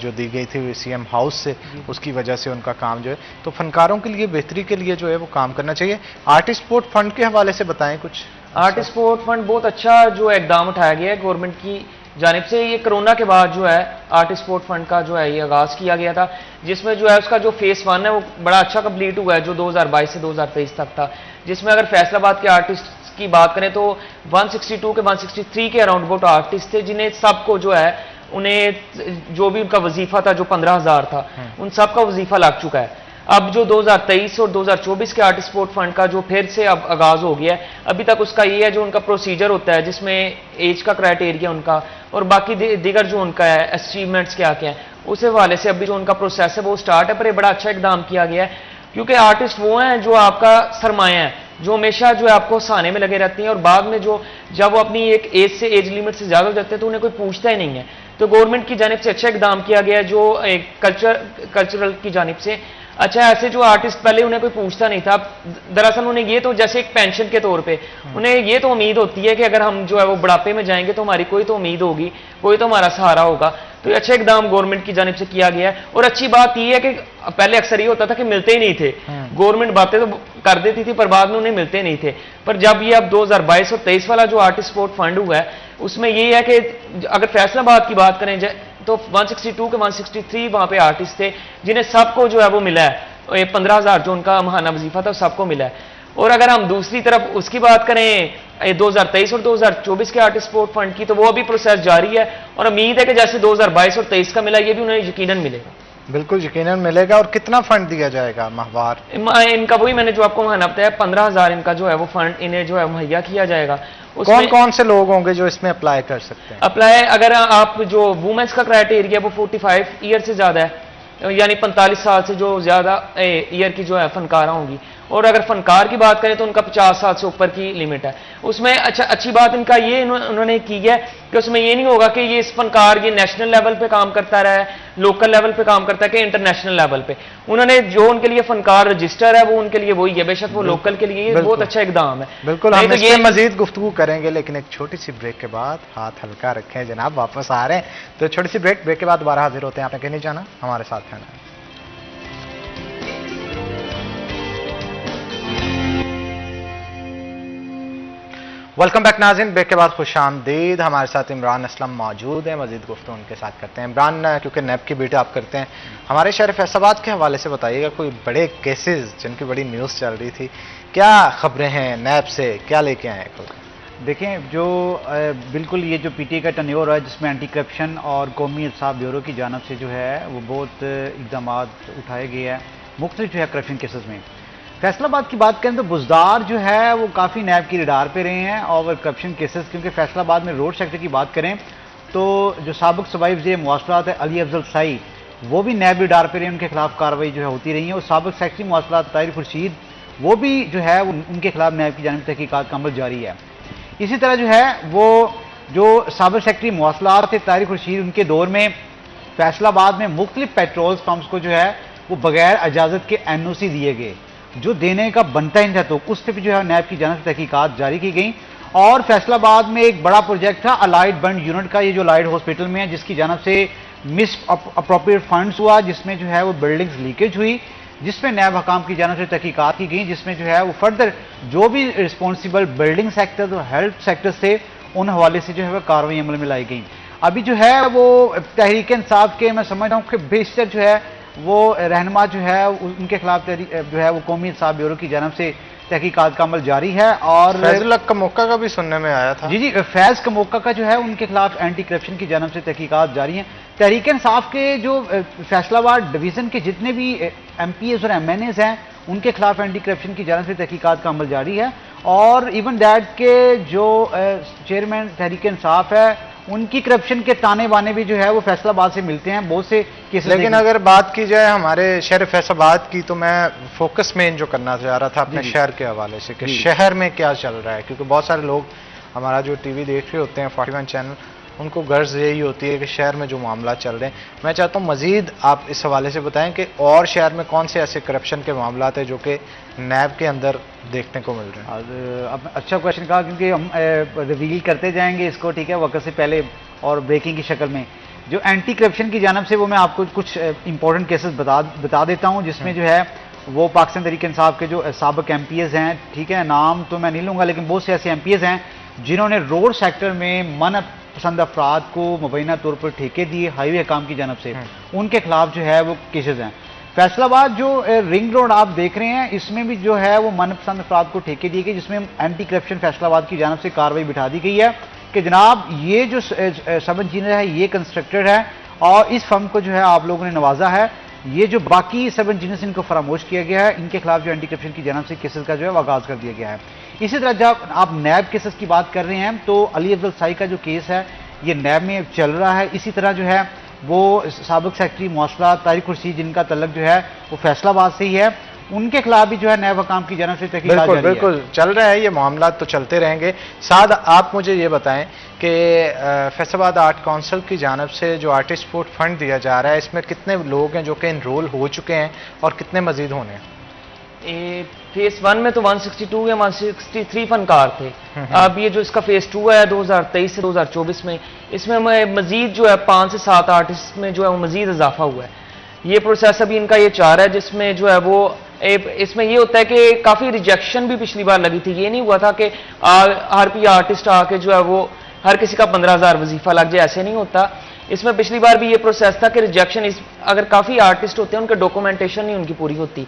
जो दी गई थी CM हाउस से, उसकी वजह से उनका काम जो है, तो फनकारों के लिए बेहतरी के लिए जो है वो काम करना चाहिए। आर्टिस्ट सपोर्ट फंड के हवाले से बताएं कुछ। आर्टिस्ट सपोर्ट फंड बहुत अच्छा जो इकदाम उठाया गया है गवर्नमेंट की जानिब से। ये कोरोना के बाद जो है आर्टिस्ट सपोर्ट फंड का जो है ये आगाज किया गया था, जिसमें जो है उसका जो फेस 1 है वो बड़ा अच्छा कंप्लीट हुआ है, जो 2022 से 2023 तक था। जिसमें अगर फैसलाबाद के आर्टिस्ट की बात करें तो 162 के 163 के अराउंड अबाउट आर्टिस्ट थे, जिन्हें सबको जो है उन्हें जो भी उनका वजीफा था जो 15,000 था, उन सब का वजीफा लग चुका है। अब जो 2023 और 2024 के आर्टिस्ट सपोर्ट फंड का जो फिर से अब आगाज हो गया है, अभी तक उसका ये है जो उनका प्रोसीजर होता है जिसमें एज का क्राइटेरिया उनका और बाकी दीगर जो उनका है अचीवमेंट्स क्या क्या है, उस हवाले से अभी जो उनका प्रोसेस है वो स्टार्ट है। पर ये बड़ा अच्छा इकदाम किया गया है क्योंकि आर्टिस्ट वो हैं जो आपका सरमाया है, जो हमेशा जो है आपको हंसाने में लगे रहती हैं और बाद में जो जब वो अपनी एक एज लिमिट से ज़्यादा हो जाते हैं तो उन्हें कोई पूछता ही नहीं है। तो गवर्नमेंट की जानिब से अच्छा इकदाम किया गया है जो एक कल्चरल की जानिब से अच्छा। ऐसे जो आर्टिस्ट पहले उन्हें कोई पूछता नहीं था, दरअसल उन्हें ये तो जैसे एक पेंशन के तौर पे उन्हें ये तो उम्मीद होती है कि अगर हम जो है वो बुढ़ापे में जाएंगे तो हमारी कोई तो उम्मीद होगी, कोई तो हमारा सहारा होगा। तो ये अच्छा इकदाम गवर्नमेंट की जानिब से किया गया है। और अच्छी बात यह है कि पहले अक्सर ये होता था कि मिलते ही नहीं थे, गवर्नमेंट बातें तो कर देती थी पर बाद में उन्हें मिलते नहीं थे। पर जब ये अब 2022 और 23 वाला जो आर्टिस्ट सपोर्ट फंड हुआ है उसमें ये है कि अगर फैसलाबाद की बात करें तो 162 के 163 वहां पे आर्टिस्ट थे जिन्हें सबको जो है वो मिला है, 15,000 जो उनका महाना वजीफा था सबको मिला है। और अगर हम दूसरी तरफ उसकी बात करें 2023 और 2024 के आर्टिस्ट सपोर्ट फंड की, तो वो अभी प्रोसेस जारी है और उम्मीद है कि जैसे 2022 और 23 का मिला ये भी उन्हें यकीनन मिलेगा। बिल्कुल यकीनन मिलेगा। और कितना फंड दिया जाएगा माहवार? इनका वही मैंने जो आपको महाना बताया 15,000 इनका जो है वो फंड इन्हें जो है मुहैया किया जाएगा। कौन कौन से लोग होंगे जो इसमें अप्लाई कर सकते हैं? अप्लाई अगर आप जो वुमेन्स का क्राइटेरिया वो 45 ईयर से ज्यादा है, यानी 45 साल से जो ज्यादा ईयर की जो है फनकारा होंगी। और अगर फनकार की बात करें तो उनका 50 साल से ऊपर की लिमिट है। उसमें अच्छा अच्छी बात इनका ये उन्होंने की है कि उसमें ये नहीं होगा कि ये इस फनकार ये नेशनल लेवल पे काम करता रहा है, लोकल लेवल पे काम करता है कि इंटरनेशनल लेवल पे। उन्होंने जो उनके लिए फनकार रजिस्टर है वो उनके लिए वही है, बेशक वो लोकल के लिए बहुत अच्छा इकदाम है। बिल्कुल, हम इस पे मजीद गुफ्तगू करेंगे, लेकिन एक छोटी सी ब्रेक के बाद हाथ हल्का रखें जनाब, वापस आ रहे हैं तो छोटी सी ब्रेक के बाद दोबारा हाजिर होते हैं। आपने कहीं नहीं जाना, हमारे साथ रहना है। वेलकम बैक नाज़रीन, ब्रेक के बाद खुशामदीद। हमारे साथ इमरान असलम मौजूद हैं, मजीद गुफ्तगू उनके साथ करते हैं। इमरान, क्योंकि नैब की बेटे आप करते हैं, हमारे शहर फैसलाबाद के हवाले से बताइएगा, कोई बड़े केसेस जिनकी बड़ी न्यूज़ चल रही थी, क्या खबरें हैं नैब से, क्या लेके आए खुद? देखें जो बिल्कुल ये जो पीटीए का टन्योर है जिसमें एंटी करप्शन और कौमी इंसाफ ब्यूरो की जानब से जो है वो बहुत इकदाम उठाए गए हैं मुख्तलिफ जो है करप्शन केसेस में। फैसलाबाद की बात करें तो बुजदार जो है वो काफ़ी नैब की रिडार पे रहे हैं और करप्शन केसेस, क्योंकि फैसलाबाद में रोड सेक्टर की बात करें तो जो साबिक सूबाई वज़ीर मवासलात है अली अफजल साई, वो भी नैब रिडार पे रहे, उनके खिलाफ कार्रवाई जो है होती रही है। और साबिक सेक्रेटरी मवासलात ताहिर खुर्शीद, वो भी जो है उनके खिलाफ नैब की जानिब तहकीकात का अमल जारी है। इसी तरह जो है वो जो साबिक सेक्रेटरी मवासलात थे ताहिर खुर्शीद, उनके दौर में फैसलाबाद में मुख्तलिफ पेट्रोल पंप्स को जो है वो बगैर इजाज़त के NOC दिए गए, जो देने का बनता ही था, तो उस पर भी जो है नैब की जानिब से तहकीकात जारी की गई। और फैसलाबाद में एक बड़ा प्रोजेक्ट था अलाइड बंड यूनिट का, ये जो अलाइड हॉस्पिटल में है, जिसकी जानिब से मिस अप्रोप्रिएट फंड्स हुआ, जिसमें जो है वो बिल्डिंग्स लीकेज हुई, जिसमें नैब हकाम की जानिब से तहकीकात की गई, जिसमें जो है वो फर्दर जो भी रिस्पॉन्सिबल बिल्डिंग सेक्टर और हेल्थ सेक्टर से उन हवाले से जो है वह कार्रवाई अमल में लाई गई। अभी जो है वो तहरीक इंसाफ के मैं समझ रहा हूँ कि बेशतर जो है वो रहनुमा जो है उनके खिलाफ जो है वो कौमी इंसाफ ब्यूरो की जानिब से तहकीकात का अमल जारी है। और फैजुल हक का मौका का भी सुनने में आया था। जी जी, फैज का मौका का जो है उनके खिलाफ एंटी करप्शन की जानिब से तहकीकात जारी हैं। तहरीक इंसाफ के जो फैसलाबाद डिवीज़न के जितने भी MPs और MNAs हैं, उनके खिलाफ एंटी करप्शन की जानिब से तहकीकात का अमल जारी है। और इवन दैट के जो चेयरमैन तहरीक इंसाफ है, उनकी करप्शन के ताने बाने भी जो है वो फैसलाबाद से मिलते हैं बहुत से केसेस। लेकिन अगर बात की जाए हमारे शहर फैसलाबाद की, तो मैं फोकस मेन जो करना चाह रहा था अपने शहर के हवाले से कि शहर में क्या चल रहा है, क्योंकि बहुत सारे लोग हमारा जो टीवी देख रहे होते हैं 41 चैनल, उनको गर्ज यही होती है कि शहर में जो मामला चल रहे हैं। मैं चाहता हूँ मजीद आप इस हवाले से बताएं कि और शहर में कौन से ऐसे करप्शन के मामला हैं जो कि नैब के अंदर देखने को मिल रहे हैं। अब अच्छा क्वेश्चन कहा, क्योंकि हम रिवील करते जाएंगे इसको, ठीक है, वक्त से पहले और ब्रेकिंग की शक्ल में। जो एंटी करप्शन की जानिब से वो मैं आपको कुछ इंपॉर्टेंट केसेस बता देता हूँ, जिसमें जो है वो पाकिस्तान तहरीक इंसाफ के जो साबिक MPs हैं, ठीक है, नाम तो मैं नहीं लूँगा, लेकिन बहुत से ऐसे MPs हैं जिन्होंने रोड सेक्टर में मन पसंद अफराद को मुबैना तौर पर ठेके दिए हाईवे काम की जानिब से, उनके खिलाफ जो है वो केसेस हैं। फैसलाबाद जो रिंग रोड आप देख रहे हैं, इसमें भी जो है वो मनपसंद अफराद को ठेके दिए गए, जिसमें एंटी करप्शन फैसलाबाद की जानिब से कार्रवाई बिठा दी गई है कि जनाब ये जो सब इंजीनियर है ये कंस्ट्रक्टर है और इस फर्म को जो है आप लोगों ने नवाजा है, ये जो बाकी सब इंजीनियर्स इनको फरामोश किया गया है, इनके खिलाफ जो एंटी करप्शन की जानिब से केसेस का जो है वो आगाज कर दिया गया है। इसी तरह जब आप नैब केसेस की बात कर रहे हैं तो अली अफजल साई का जो केस है ये नैब में चल रहा है। इसी तरह जो है वो साबिक सेक्रेटरी मवासलात तारिक खुर्शीद, जिनका तल्लक जो है वो फैसलाबाद से ही है, उनके खिलाफ भी जो है नैब हकाम की जानिब से तहकीकात जारी है। बिल्कुल चल रहा है, ये मामला तो चलते रहेंगे। साथ आप मुझे ये बताएं कि फैसलाबाद आर्ट काउंसिल की जानिब से जो आर्टिस्ट सपोर्ट फंड दिया जा रहा है, इसमें कितने लोग हैं जो कि इनरोल हो चुके हैं और कितने मजीद होने हैं? फेज 1 में तो 162 या 163 फनकार थे। अब ये जो इसका फेज 2 है 2023 से 2024 में, इसमें मजीद जो है 5 से 7 आर्टिस्ट में जो है वो मजीद इजाफा हुआ है। ये प्रोसेस अभी इनका ये 4 है, जिसमें जो है वो इसमें ये होता है कि काफ़ी रिजेक्शन भी पिछली बार लगी थी। ये नहीं हुआ था कि हर कोई आर्टिस्ट आके जो है वो हर किसी का 15,000 वजीफा लग जाए, ऐसे नहीं होता। इसमें पिछली बार भी ये प्रोसेस था कि रिजेक्शन अगर काफ़ी आर्टिस्ट होते हैं उनके डॉक्यूमेंटेशन नहीं उनकी पूरी होती,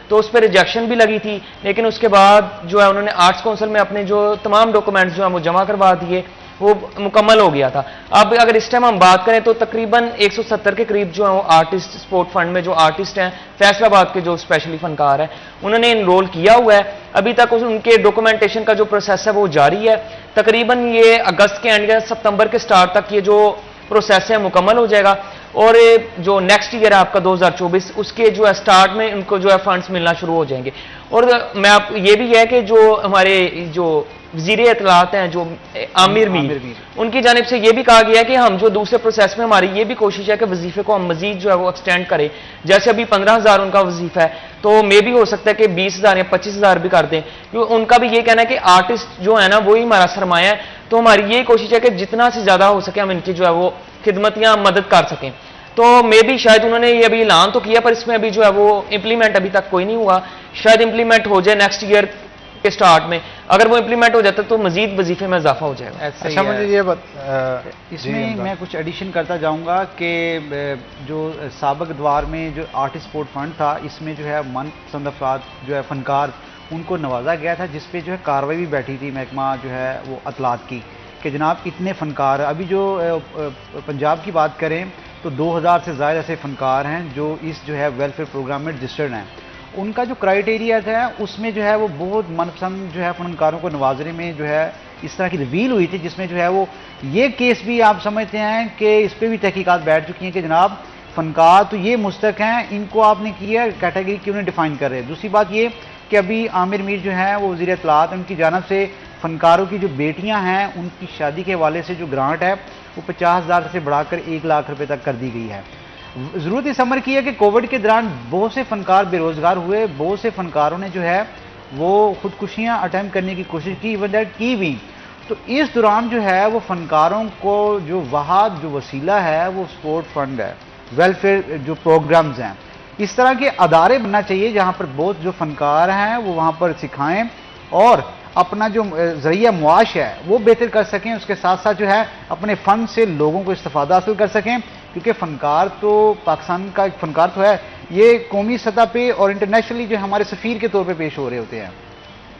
तो उस पर रिजेक्शन भी लगी थी। लेकिन उसके बाद जो है उन्होंने आर्ट्स काउंसिल में अपने जो तमाम डॉक्यूमेंट्स जो है वो जमा करवा दिए, वो मुकम्मल हो गया था। अब अगर इस टाइम हम बात करें तो तकरीबन 170 के करीब जो है वो आर्टिस्ट सपोर्ट फंड में जो आर्टिस्ट हैं फैसलाबाद के जो स्पेशली फनकार हैं उन्होंने इनरोल किया हुआ है। अभी तक उनके डॉक्यूमेंटेशन का जो प्रोसेस है वो जारी है। तकरीबन ये अगस्त के एंड या सितंबर के स्टार्ट तक ये जो प्रोसेस है मुकम्मल हो जाएगा। और जो नेक्स्ट ईयर है आपका 2024, उसके जो है स्टार्ट में उनको जो है फंड्स मिलना शुरू हो जाएंगे। और मैं आप ये भी है कि जो हमारे जो वज़ीर इत्तलात हैं जो आमिर मीर, उनकी जानिब से ये भी कहा गया है कि हम जो दूसरे प्रोसेस में हमारी ये भी कोशिश है कि वजीफे को हम मजीद जो है वो एक्सटेंड करें। जैसे अभी 15,000 उनका वजीफा है, तो मे भी हो सकता है कि 20,000 या 25,000 भी कर दें, क्योंकि उनका भी ये कहना है कि आर्टिस्ट जो है ना वही हमारा सरमाया है। तो हमारी ये कोशिश है कि जितना से ज़्यादा हो सके हम इनकी जो है वो खिदमत या मदद कर सकें। तो मे भी शायद उन्होंने ये अभी ऐलान तो किया, पर इसमें अभी जो है वो इम्प्लीमेंट अभी तक कोई नहीं हुआ। शायद इम्प्लीमेंट हो जाए नेक्स्ट ईयर के स्टार्ट में। अगर वो इम्प्लीमेंट हो जाता तो मजीद वजीफे में इजाफा हो जाएगा। अच्छा, मुझे ये इसमें मैं कुछ एडिशन करता जाऊंगा कि जो साबिक दौर में जो आर्टिस्ट सपोर्ट फंड था, इसमें जो है मनपसंद अफराद जो है फनकार उनको नवाजा गया था, जिस पे जो है कार्रवाई भी बैठी थी महकमा जो है वो अतलात की कि जनाब इतने फ़नकार, अभी जो पंजाब की बात करें तो 2000 से ज़्यादा ऐसे फ़नकार हैं जो इस जो है वेलफेयर प्रोग्राम में रजिस्टर्ड हैं। उनका जो क्राइटेरिया था उसमें जो है वो बहुत मनपसंद जो है फ़नकारों को नवाजने में जो है इस तरह की रिवील हुई थी, जिसमें जो है वो ये केस भी आप समझते हैं कि इस पर भी तहकीकात बैठ चुकी हैं कि जनाब फ़नकार तो ये मुस्तक हैं, इनको आपने किया कैटेगरी क्यों नहीं डिफ़ाइन कर रहे। दूसरी बात ये कि अभी आमिर मीर जो हैं वो वज़ीर इत्तलात, उनकी जानब से फ़नकारों की जो बेटियां हैं उनकी शादी के हवाले से जो ग्रांट है वो 50,000 से बढ़ाकर 1 लाख रुपए तक कर दी गई है। ज़रूरत इस अमर की है कि कोविड के दौरान बहुत से फ़नकार बेरोज़गार हुए, बहुत से फ़नकारों ने जो है वो खुदकुशियाँ अटैम्प्ट करने की कोशिश की, इवन दैट की भी। तो इस दौरान जो है वो फ़नकारों को जो वाहद जो वसीला है वो स्पोर्ट फंड है, वेलफेयर जो प्रोग्राम्स हैं, इस तरह के अदारे बनना चाहिए जहाँ पर बहुत जो फ़नकार हैं वो वहाँ पर सिखाएँ और अपना जो ज़रिया मुआश है वो बेहतर कर सकें, उसके साथ साथ जो है अपने फ़न से लोगों को इस्तिफ़ादा हासिल कर सकें। क्योंकि फ़नकार तो पाकिस्तान का एक फ़नकार तो है, ये कौमी सतह पे और इंटरनेशनली जो हमारे सफ़ीर के तौर पे पेश हो रहे होते हैं।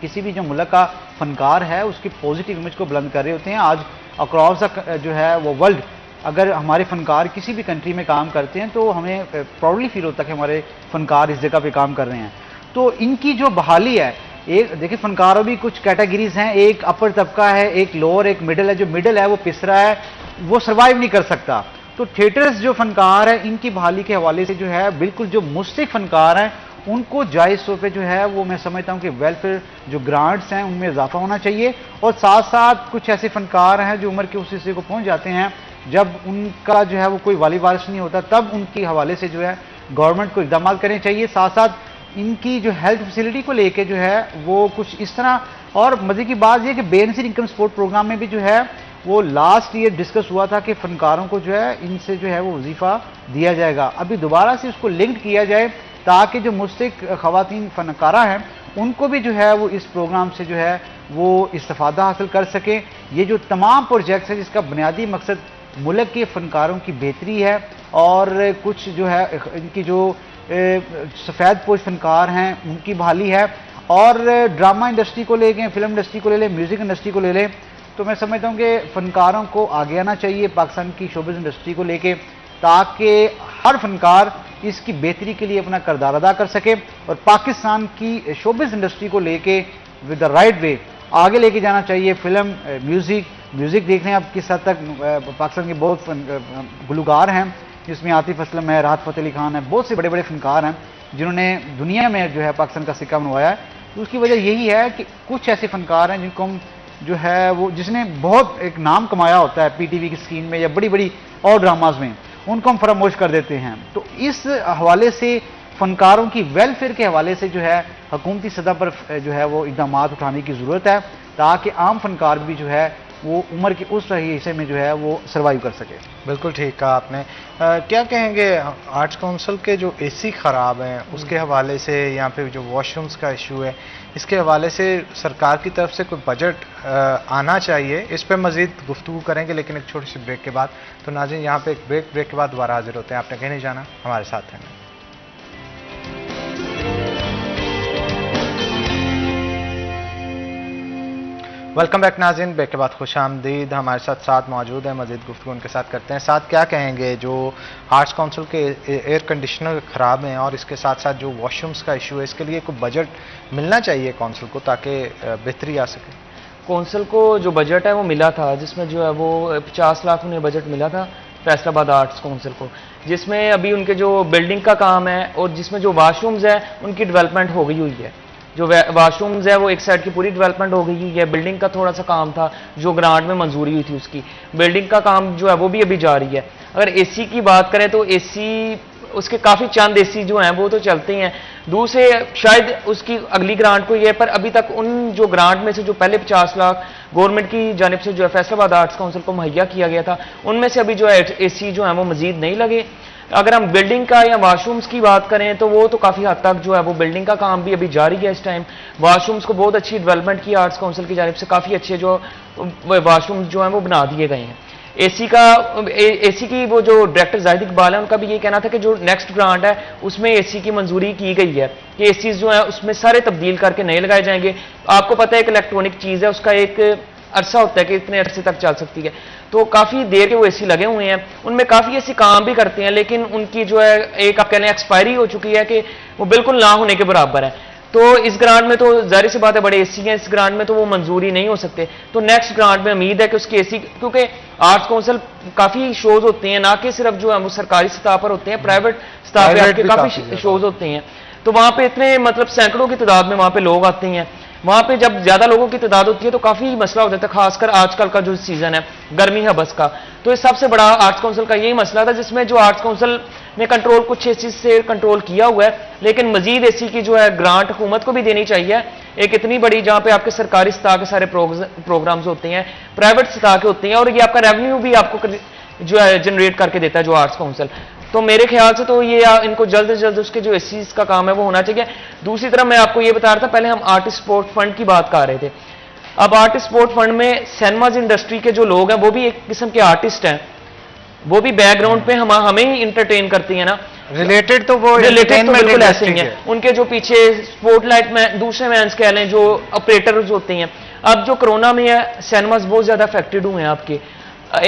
किसी भी जो मुल्क का फ़नकार है उसकी पॉजिटिव इमेज को बुलंद कर रहे होते हैं। आज अक्रॉस जो है वो वर्ल्ड अगर हमारे फ़नकार किसी भी कंट्री में काम करते हैं तो हमें प्राउडली फील होता है कि हमारे फ़नकार इस जगह पे काम कर रहे हैं। तो इनकी जो बहाली है, एक देखिए फ़नकारों भी कुछ कैटेगरीज हैं, एक अपर तबका है, एक लोअर, एक मिडिल है। जो मिडिल है वो पिसरा है, वो सर्वाइव नहीं कर सकता। तो थिएटर्स जो फ़नकार हैं इनकी बहाली के हवाले से जो है बिल्कुल जो मुस्तहिक़ फ़नकार हैं उनको जायज़ तौर पे जो है वो मैं समझता हूँ कि वेलफेयर जो ग्रांट्स हैं उनमें इजाफा होना चाहिए। और साथ साथ कुछ ऐसे फ़नकार हैं जो उम्र के उस हिस्से को पहुँच जाते हैं जब उनका जो है वो कोई वाली वारिस नहीं होता, तब उनके हवाले से जो है गवर्नमेंट को इक़दाम करने चाहिए। साथ साथ इनकी जो हेल्थ फैसिलिटी को लेके जो है वो कुछ इस तरह। और मज़े की बात यह कि बेनज़ीर इनकम सपोर्ट प्रोग्राम में भी जो है वो लास्ट ईयर डिस्कस हुआ था कि फ़नकारों को जो है इनसे जो है वो वजीफ़ा दिया जाएगा। अभी दोबारा से उसको लिंक किया जाए ताकि जो मुस्तहिक़ ख़वातीन फ़नकारा हैं उनको भी जो है वो इस प्रोग्राम से जो है वो इस्तिफ़ादा हासिल कर सकें। ये जो तमाम प्रोजेक्ट्स हैं जिसका बुनियादी मकसद मुल्क के फ़नकारों की बेहतरी है और कुछ जो है इनकी जो सफ़ेद पोश फ़नकार हैं उनकी बहाली है। और ड्रामा इंडस्ट्री को ले लें, फिल्म इंडस्ट्री को ले लें, म्यूज़िक इंडस्ट्री को ले लें, तो मैं समझता हूँ कि फ़नकारों को आगे आना चाहिए पाकिस्तान की शोबिज़ इंडस्ट्री को लेके, ताकि हर फ़नकार इसकी बेहतरी के लिए अपना किरदार अदा कर सके और पाकिस्तान की शोबिज़ इंडस्ट्री को लेके विद द राइट वे आगे लेके जाना चाहिए। फिल्म, म्यूज़िक देख लें आप किस हद तक पाकिस्तान के बहुत गुलकार हैं, जिसमें आतिफ असलम है, राहत फ़तेह अली खान है, बहुत से बड़े बड़े फ़नकार हैं जिन्होंने दुनिया में जो है पाकिस्तान का सिक्का बनवाया है। तो उसकी वजह यही है कि कुछ ऐसे फ़नकार हैं जिनको हम जो है वो जिसने बहुत एक नाम कमाया होता है पीटीवी की स्क्रीन में या बड़ी बड़ी और ड्रामाज में, उनको हम फरामोश कर देते हैं। तो इस हवाले से फ़नकारों की वेलफेयर के हवाले से जो है हुकूमती सतह पर जो है वो इक़दाम उठाने की ज़रूरत है ताकि आम फ़नकार भी जो है वो उम्र के उस हिस्से में जो है वो सर्वाइव कर सके। बिल्कुल ठीक कहा आपने। क्या कहेंगे आर्ट्स काउंसिल के जो एसी ख़राब हैं उसके हवाले से, यहाँ पे जो वॉशरूम्स का इशू है इसके हवाले से सरकार की तरफ से कोई बजट आना चाहिए? इस पर मज़ीद गुफ्तगू करेंगे लेकिन एक छोटी सी ब्रेक के बाद। तो नाज़रीन यहाँ पे एक ब्रेक के बाद दोबारा हाजिर होते हैं। आपने कहीं नहीं जाना, हमारे साथ हैं। वेलकम बैक नाज़रीन, ब्रेक के बाद खुश आमदीद। हमारे साथ मौजूद है, मज़ीद गुफ्तगू उनके साथ करते हैं। साथ क्या कहेंगे जो आर्ट्स काउंसिल के एयर कंडीशनर ख़राब हैं और इसके साथ साथ जो वॉशरूम्स का इशू है, इसके लिए कोई बजट मिलना चाहिए काउंसिल को ताकि बेहतरी आ सके? काउंसिल को जो बजट है वो मिला था, जिसमें जो है वो 50 लाख उन्हें बजट मिला था फैसलाबाद आर्ट्स काउंसिल को, जिसमें अभी उनके जो बिल्डिंग का काम है और जिसमें जो वाशरूम्स है उनकी डेवलपमेंट हो गई हुई है। जो वाशरूम्स है वो एक साइड की पूरी डेवलपमेंट हो गई है। बिल्डिंग का थोड़ा सा काम था जो ग्रांट में मंजूरी हुई थी, उसकी बिल्डिंग का काम जो है वो भी अभी जारी है। अगर एसी की बात करें तो एसी उसके काफ़ी चंद एसी जो हैं वो तो चलते हैं, दूसरे शायद उसकी अगली ग्रांट को ये, पर अभी तक उन जो ग्रांट में से जो पहले 50 लाख गवर्नमेंट की जानिब से जो है फैसलाबाद आर्ट्स काउंसिल को मुहैया किया गया था, उनमें से अभी जो है एसी जो है वो मजीद नहीं लगे। अगर हम बिल्डिंग का या वाशरूम्स की बात करें तो वो तो काफ़ी हद तक जो है वो बिल्डिंग का काम भी अभी जारी है इस टाइम। वाशरूम्स को बहुत अच्छी डेवलपमेंट की आर्ट्स काउंसिल की जानिब से, काफ़ी अच्छे जो वाशरूम्स जो हैं वो बना दिए गए हैं। एसी का एसी की वो जो डायरेक्टर जाहिद इकबाल है उनका भी ये कहना था कि जो नेक्स्ट ग्रांट है उसमें एसी की मंजूरी की गई है कि एसी जो है उसमें सारे तब्दील करके नए लगाए जाएंगे। आपको पता है एक इलेक्ट्रॉनिक चीज़ है, उसका एक अरसा होता है कि इतने अरसे तक चल सकती है, तो काफ़ी देर के वो एसी लगे हुए हैं, उनमें काफ़ी एसी काम भी करते हैं, लेकिन उनकी जो है एक आप कह लें एक्सपायरी हो चुकी है कि वो बिल्कुल ना होने के बराबर है। तो इस ग्रांट में तो जाहिर सी बात है बड़े एसी हैं, इस ग्रांट में तो वो मंजूरी नहीं हो सकते। तो नेक्स्ट ग्रांट में उम्मीद है कि उसकी एसी, क्योंकि आर्ट्स काउंसिल काफ़ी शोज होते हैं, ना कि सिर्फ जो है वो सरकारी सतह पर होते हैं, प्राइवेट सतह पर आपके काफ़ी शोज होते हैं, तो वहाँ पे इतने मतलब सैकड़ों की तादाद में वहाँ पे लोग आते हैं। वहाँ पे जब ज़्यादा लोगों की तादाद होती है तो काफ़ी मसला हो जाता है, खासकर आजकल का जो सीज़न है गर्मी है बस का। तो इस सबसे बड़ा आर्ट्स काउंसिल का यही मसला था, जिसमें जो आर्ट्स काउंसिल ने कंट्रोल कुछ एसी से कंट्रोल किया हुआ है, लेकिन मजीद एसी की जो है ग्रांट हुकूमत को भी देनी चाहिए। एक इतनी बड़ी जहाँ पे आपके सरकारी सतह के सारे प्रोग्राम्स होते हैं, प्राइवेट सतह के होते हैं, और ये आपका रेवेन्यू भी आपको जो है जनरेट करके देता है जो आर्ट्स काउंसिल। तो मेरे ख्याल से तो ये इनको जल्द से जल्द उसके जो एसीज का काम है वो होना चाहिए। दूसरी तरफ मैं आपको ये बता रहा था, पहले हम आर्टिस्ट स्पोर्ट फंड की बात कर रहे थे। अब आर्टिस्ट स्पोर्ट फंड में सिनेमाज इंडस्ट्री के जो लोग हैं वो भी एक किस्म के आर्टिस्ट हैं, वो भी बैकग्राउंड पे हमें ही इंटरटेन करती है ना, रिलेटेड तो वो रिलेटेड तो बिल्कुल ऐसे ही है। उनके जो पीछे स्पॉटलाइट में दूसरे मैंस कह लें जो ऑपरेटर्स होते हैं, अब जो कोरोना में है सिनेमाज बहुत ज्यादा अफेक्टेड हुए हैं आपके।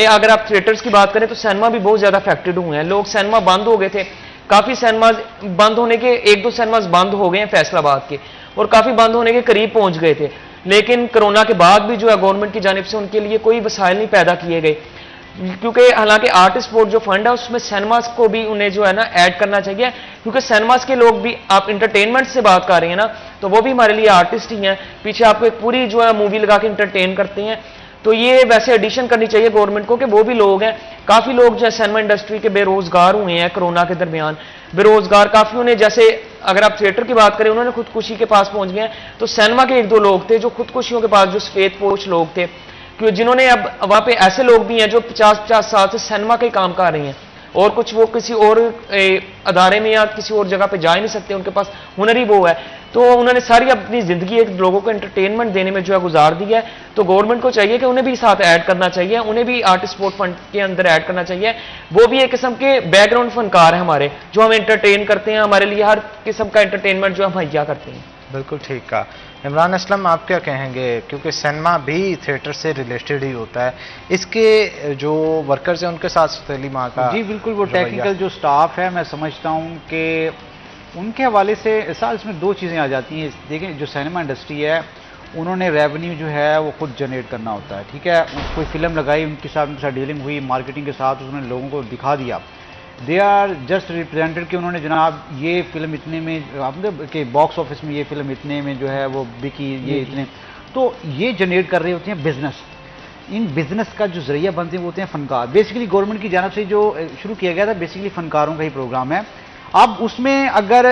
अगर आप थिएटर्स की बात करें तो सिनेमा भी बहुत ज्यादा अफेक्टेड हुए हैं, लोग सिनेमा बंद हो गए थे, काफी सिनेमाज बंद होने के, एक दो सिनेमाज बंद हो गए हैं फैसलाबाद के, और काफी बंद होने के करीब पहुंच गए थे, लेकिन कोरोना के बाद भी जो है गवर्नमेंट की जानिब से उनके लिए कोई वसाइल नहीं पैदा किए गए, क्योंकि हालांकि आर्टिस्ट स्पोर्ट जो फंड है उसमें सिनेमास को भी उन्हें जो है ना ऐड करना चाहिए, क्योंकि सिनेमास के लोग भी, आप इंटरटेनमेंट से बात कर रहे हैं ना, तो वो भी हमारे लिए आर्टिस्ट ही हैं, पीछे आपको एक पूरी जो है मूवी लगा के इंटरटेन करते हैं। तो ये वैसे एडिशन करनी चाहिए गवर्नमेंट को कि वो भी लोग हैं, काफ़ी लोग जो है सिनेमा इंडस्ट्री के बेरोजगार हुए हैं कोरोना के दरमियान, बेरोजगार काफ़ी उन्हें, जैसे अगर आप थिएटर की बात करें उन्होंने खुदकुशी के पास पहुंच गए हैं, तो सिनेमा के एक दो लोग थे जो खुदकुशियों के पास, जो सफेद पोश लोग थे, क्यों जिन्होंने, अब वहाँ पे ऐसे लोग भी हैं जो 50-50 साल से सिनेमा का ही काम कर रही हैं, और कुछ वो किसी और अदारे में या किसी और जगह पे जा ही नहीं सकते, उनके पास हुनर ही वो है, तो उन्होंने सारी अपनी जिंदगी एक लोगों को एंटरटेनमेंट देने में जो है गुजार दी है। तो गवर्नमेंट को चाहिए कि उन्हें भी साथ ऐड करना चाहिए, उन्हें भी आर्टिस्ट स्पोर्ट फंड के अंदर ऐड करना चाहिए। वो भी एक किस्म के बैकग्राउंड फनकार है हमारे, जो हमें एंटरटेन करते हैं, हमारे लिए हर किस्म का एंटरटेनमेंट जो हम मुहैया करते हैं। बिल्कुल ठीक कहा। इमरान असलम, आप क्या कहेंगे, क्योंकि सिनेमा भी थिएटर से रिलेटेड ही होता है, इसके जो वर्कर्स हैं उनके साथ सौतेली माँ का? जी बिल्कुल, वो टेक्निकल जो स्टाफ है, मैं समझता हूँ कि उनके हवाले से साल इसमें दो चीज़ें आ जाती हैं। देखें, जो सिनेमा इंडस्ट्री है उन्होंने रेवेन्यू जो है वो खुद जनरेट करना होता है, ठीक है, कोई फिल्म लगाई, उनके साथ डीलिंग हुई मार्केटिंग के साथ, उन्होंने लोगों को दिखा दिया, दे आर जस्ट रिप्रेजेंटेड कि उन्होंने जनाब ये फिल्म इतने में, आपने कि बॉक्स ऑफिस में ये फिल्म इतने में जो है वो बिकी, ये इतने, तो ये जनरेट कर रहे होते हैं बिजनेस। इन बिजनेस का जो जरिया बनते हैं वो होते हैं फनकार। बेसिकली गवर्नमेंट की जानब से जो शुरू किया गया था बेसिकली फनकारों का ही प्रोग्राम है। अब उसमें अगर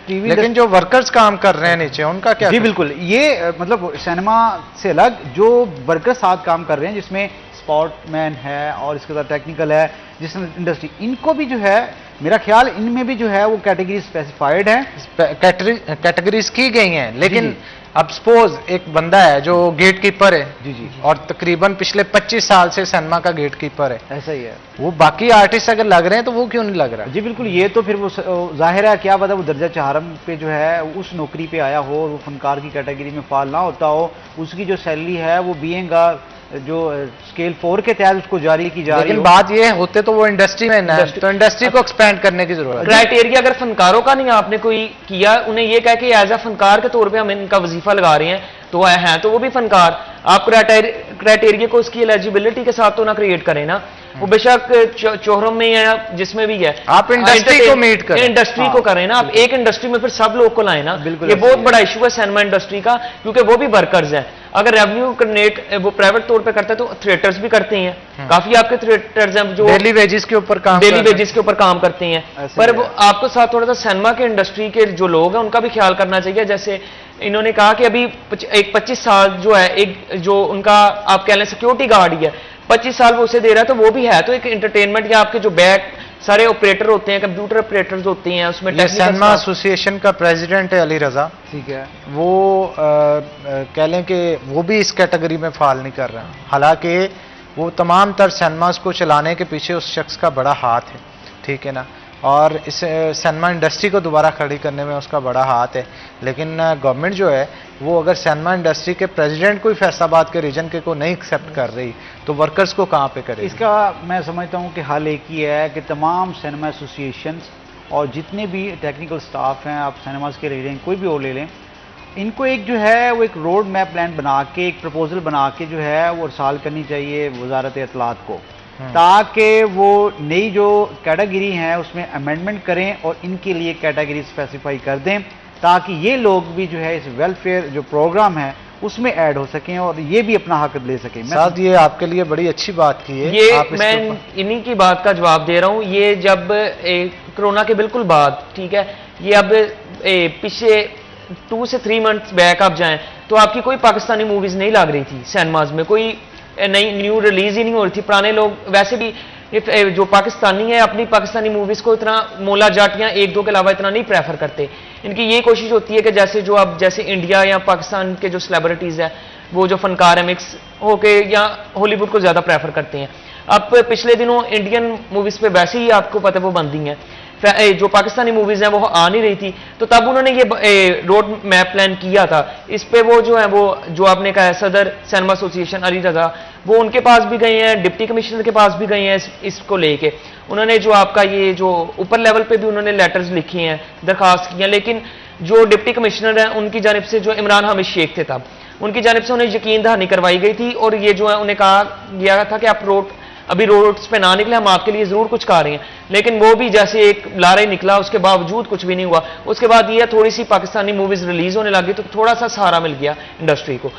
टीवी, लेकिन जो वर्कर्स काम कर रहे हैं नीचे उनका क्या? जी बिल्कुल, ये मतलब सिनेमा से अलग जो वर्कर्स साथ काम कर रहे हैं, जिसमें स्पॉटमैन है और इसके साथ टेक्निकल है, जिस इंडस्ट्री, इनको भी जो है मेरा ख्याल इनमें भी जो है वो कैटेगरी स्पेसिफाइड है, कैटेगरीज की गई हैं। लेकिन अब सपोज एक बंदा है जो गेट कीपर है, जी जी, और तकरीबन पिछले 25 साल से सिनेमा का गेट कीपर है, ऐसा ही है, वो बाकी आर्टिस्ट अगर लग रहे हैं तो वो क्यों नहीं लग रहा? जी बिल्कुल, ये तो फिर वो जाहिर है, क्या पता वो दर्जा चहारम पे जो है उस नौकरी पे आया हो, वो फनकार की कैटेगरी में फाल ना होता हो, उसकी जो सैलरी है वो बीइंग जो स्केल 4 के तहत उसको जारी की जा रही है। लेकिन बात ये होते तो वो इंडस्ट्री में ना, तो इंडस्ट्री को एक्सपेंड करने की जरूरत है। क्राइटेरिया अगर फनकारों का नहीं आपने कोई किया, उन्हें ये कह के एज अ फनकार के तौर पे हम इनका वजीफा लगा रहे हैं, तो है तो वो भी फनकार, आप क्राइटेरिया को उसकी एलिजिबिलिटी के साथ तो ना क्रिएट करें ना, वो बेशक चोहरम में या जिसमें भी है, आप इंडस्ट्री को मीट करें, इंडस्ट्री को करें ना, आप एक इंडस्ट्री में फिर सब लोग को लाए ना। ये बहुत बड़ा इशू है सिनेमा इंडस्ट्री का, क्योंकि वो भी वर्कर्स हैं। अगर रेवेन्यू क्रिएट वो प्राइवेट तौर पे करता है तो थिएटर्स भी करते हैं, काफी आपके थिएटर्स हैं जो डेली वेजेस के ऊपर काम करते हैं, पर वो आपको साथ थोड़ा सा सिनेमा के इंडस्ट्री के जो लोग हैं उनका भी ख्याल करना चाहिए। जैसे इन्होंने कहा कि अभी एक 25 साल जो है, एक जो उनका आप कह लें सिक्योरिटी गार्ड ही है, 25 साल वो उसे दे रहा है, तो वो भी है तो एक एंटरटेनमेंट, या आपके जो बैक सारे ऑपरेटर होते हैं, कंप्यूटर ऑपरेटर्स होते हैं, उसमें सिनेमा एसोसिएशन का प्रेसिडेंट है अली रजा, ठीक है, वो कह लें कि वो भी इस कैटेगरी में फाल नहीं कर रहा, हालांकि वो तमाम तर सिनेमास को चलाने के पीछे उस शख्स का बड़ा हाथ है, ठीक है ना, और इस सिनेमा इंडस्ट्री को दोबारा खड़ी करने में उसका बड़ा हाथ है। लेकिन गवर्नमेंट जो है वो अगर सिनेमा इंडस्ट्री के प्रेसिडेंट को ही फैसलाबाद के रीजन के को नहीं एक्सेप्ट कर रही तो वर्कर्स को कहाँ पे करेगी? इसका मैं समझता हूँ कि हल एक ही है कि तमाम सिनेमा एसोसिएशंस और जितने भी टेक्निकल स्टाफ हैं, आप सिनेमाज के ले लें, कोई भी और ले लें, इनको एक जो है वो एक रोड मैप प्लान बना के, एक प्रपोजल बना के जो है वो इरसाल करनी चाहिए वजारत इत्तलात को, ताकि वो नई जो कैटेगरी हैं उसमें अमेंडमेंट करें और इनके लिए कैटेगरी स्पेसिफाई कर दें, ताकि ये लोग भी जो है इस वेलफेयर जो प्रोग्राम है उसमें ऐड हो सकें और ये भी अपना हक ले सकें। साथ ये आपके लिए बड़ी अच्छी बात की है। ये आप मैं इन्हीं की बात का जवाब दे रहा हूँ। ये जब कोरोना के बिल्कुल बाद, ठीक है, ये अब पिछले 2 से 3 मंथ्स बैक आप जाएं तो आपकी कोई पाकिस्तानी मूवीज नहीं लग रही थी सिनेमाज में, कोई नई न्यू रिलीज ही नहीं हो रही थी। पुराने लोग वैसे भी जो पाकिस्तानी है अपनी पाकिस्तानी मूवीज को इतना मोला जाटियां 1-2 के अलावा इतना नहीं प्रेफर करते। इनकी ये कोशिश होती है कि जैसे जो अब जैसे इंडिया या पाकिस्तान के जो सेलिब्रिटीज है वो जो फनकार है मिक्स होके या हॉलीवुड को ज्यादा प्रेफर करते हैं। अब पिछले दिनों इंडियन मूवीज पे वैसे ही आपको पता है वो बंदी है, जो पाकिस्तानी मूवीज हैं वो आ नहीं रही थी, तो तब उन्होंने ये रोड मैप प्लान किया था। इस पे वो जो है वो जो आपने कहा है सदर सिनेमा एसोसिएशन अली रजा, वो उनके पास भी गए हैं, डिप्टी कमिश्नर के पास भी गए हैं इसको लेके। उन्होंने जो आपका ये जो ऊपर लेवल पे भी उन्होंने लेटर्स लिखे हैं, दरखास्त की हैं, लेकिन जो डिप्टी कमिश्नर हैं उनकी जानिब से जो इमरान हामिद शेख थे तब उनकी जानिब से उन्हें यकीन दहानी करवाई गई थी और ये जो है उन्हें कहा गया था कि आप अभी रोड्स पे ना निकले, हम आपके लिए जरूर कुछ कर रहे हैं। लेकिन वो भी जैसे एक लारा ही निकला, उसके बावजूद कुछ भी नहीं हुआ। उसके बाद ये थोड़ी सी पाकिस्तानी मूवीज रिलीज होने लगी तो थोड़ा सा सहारा मिल गया इंडस्ट्री को।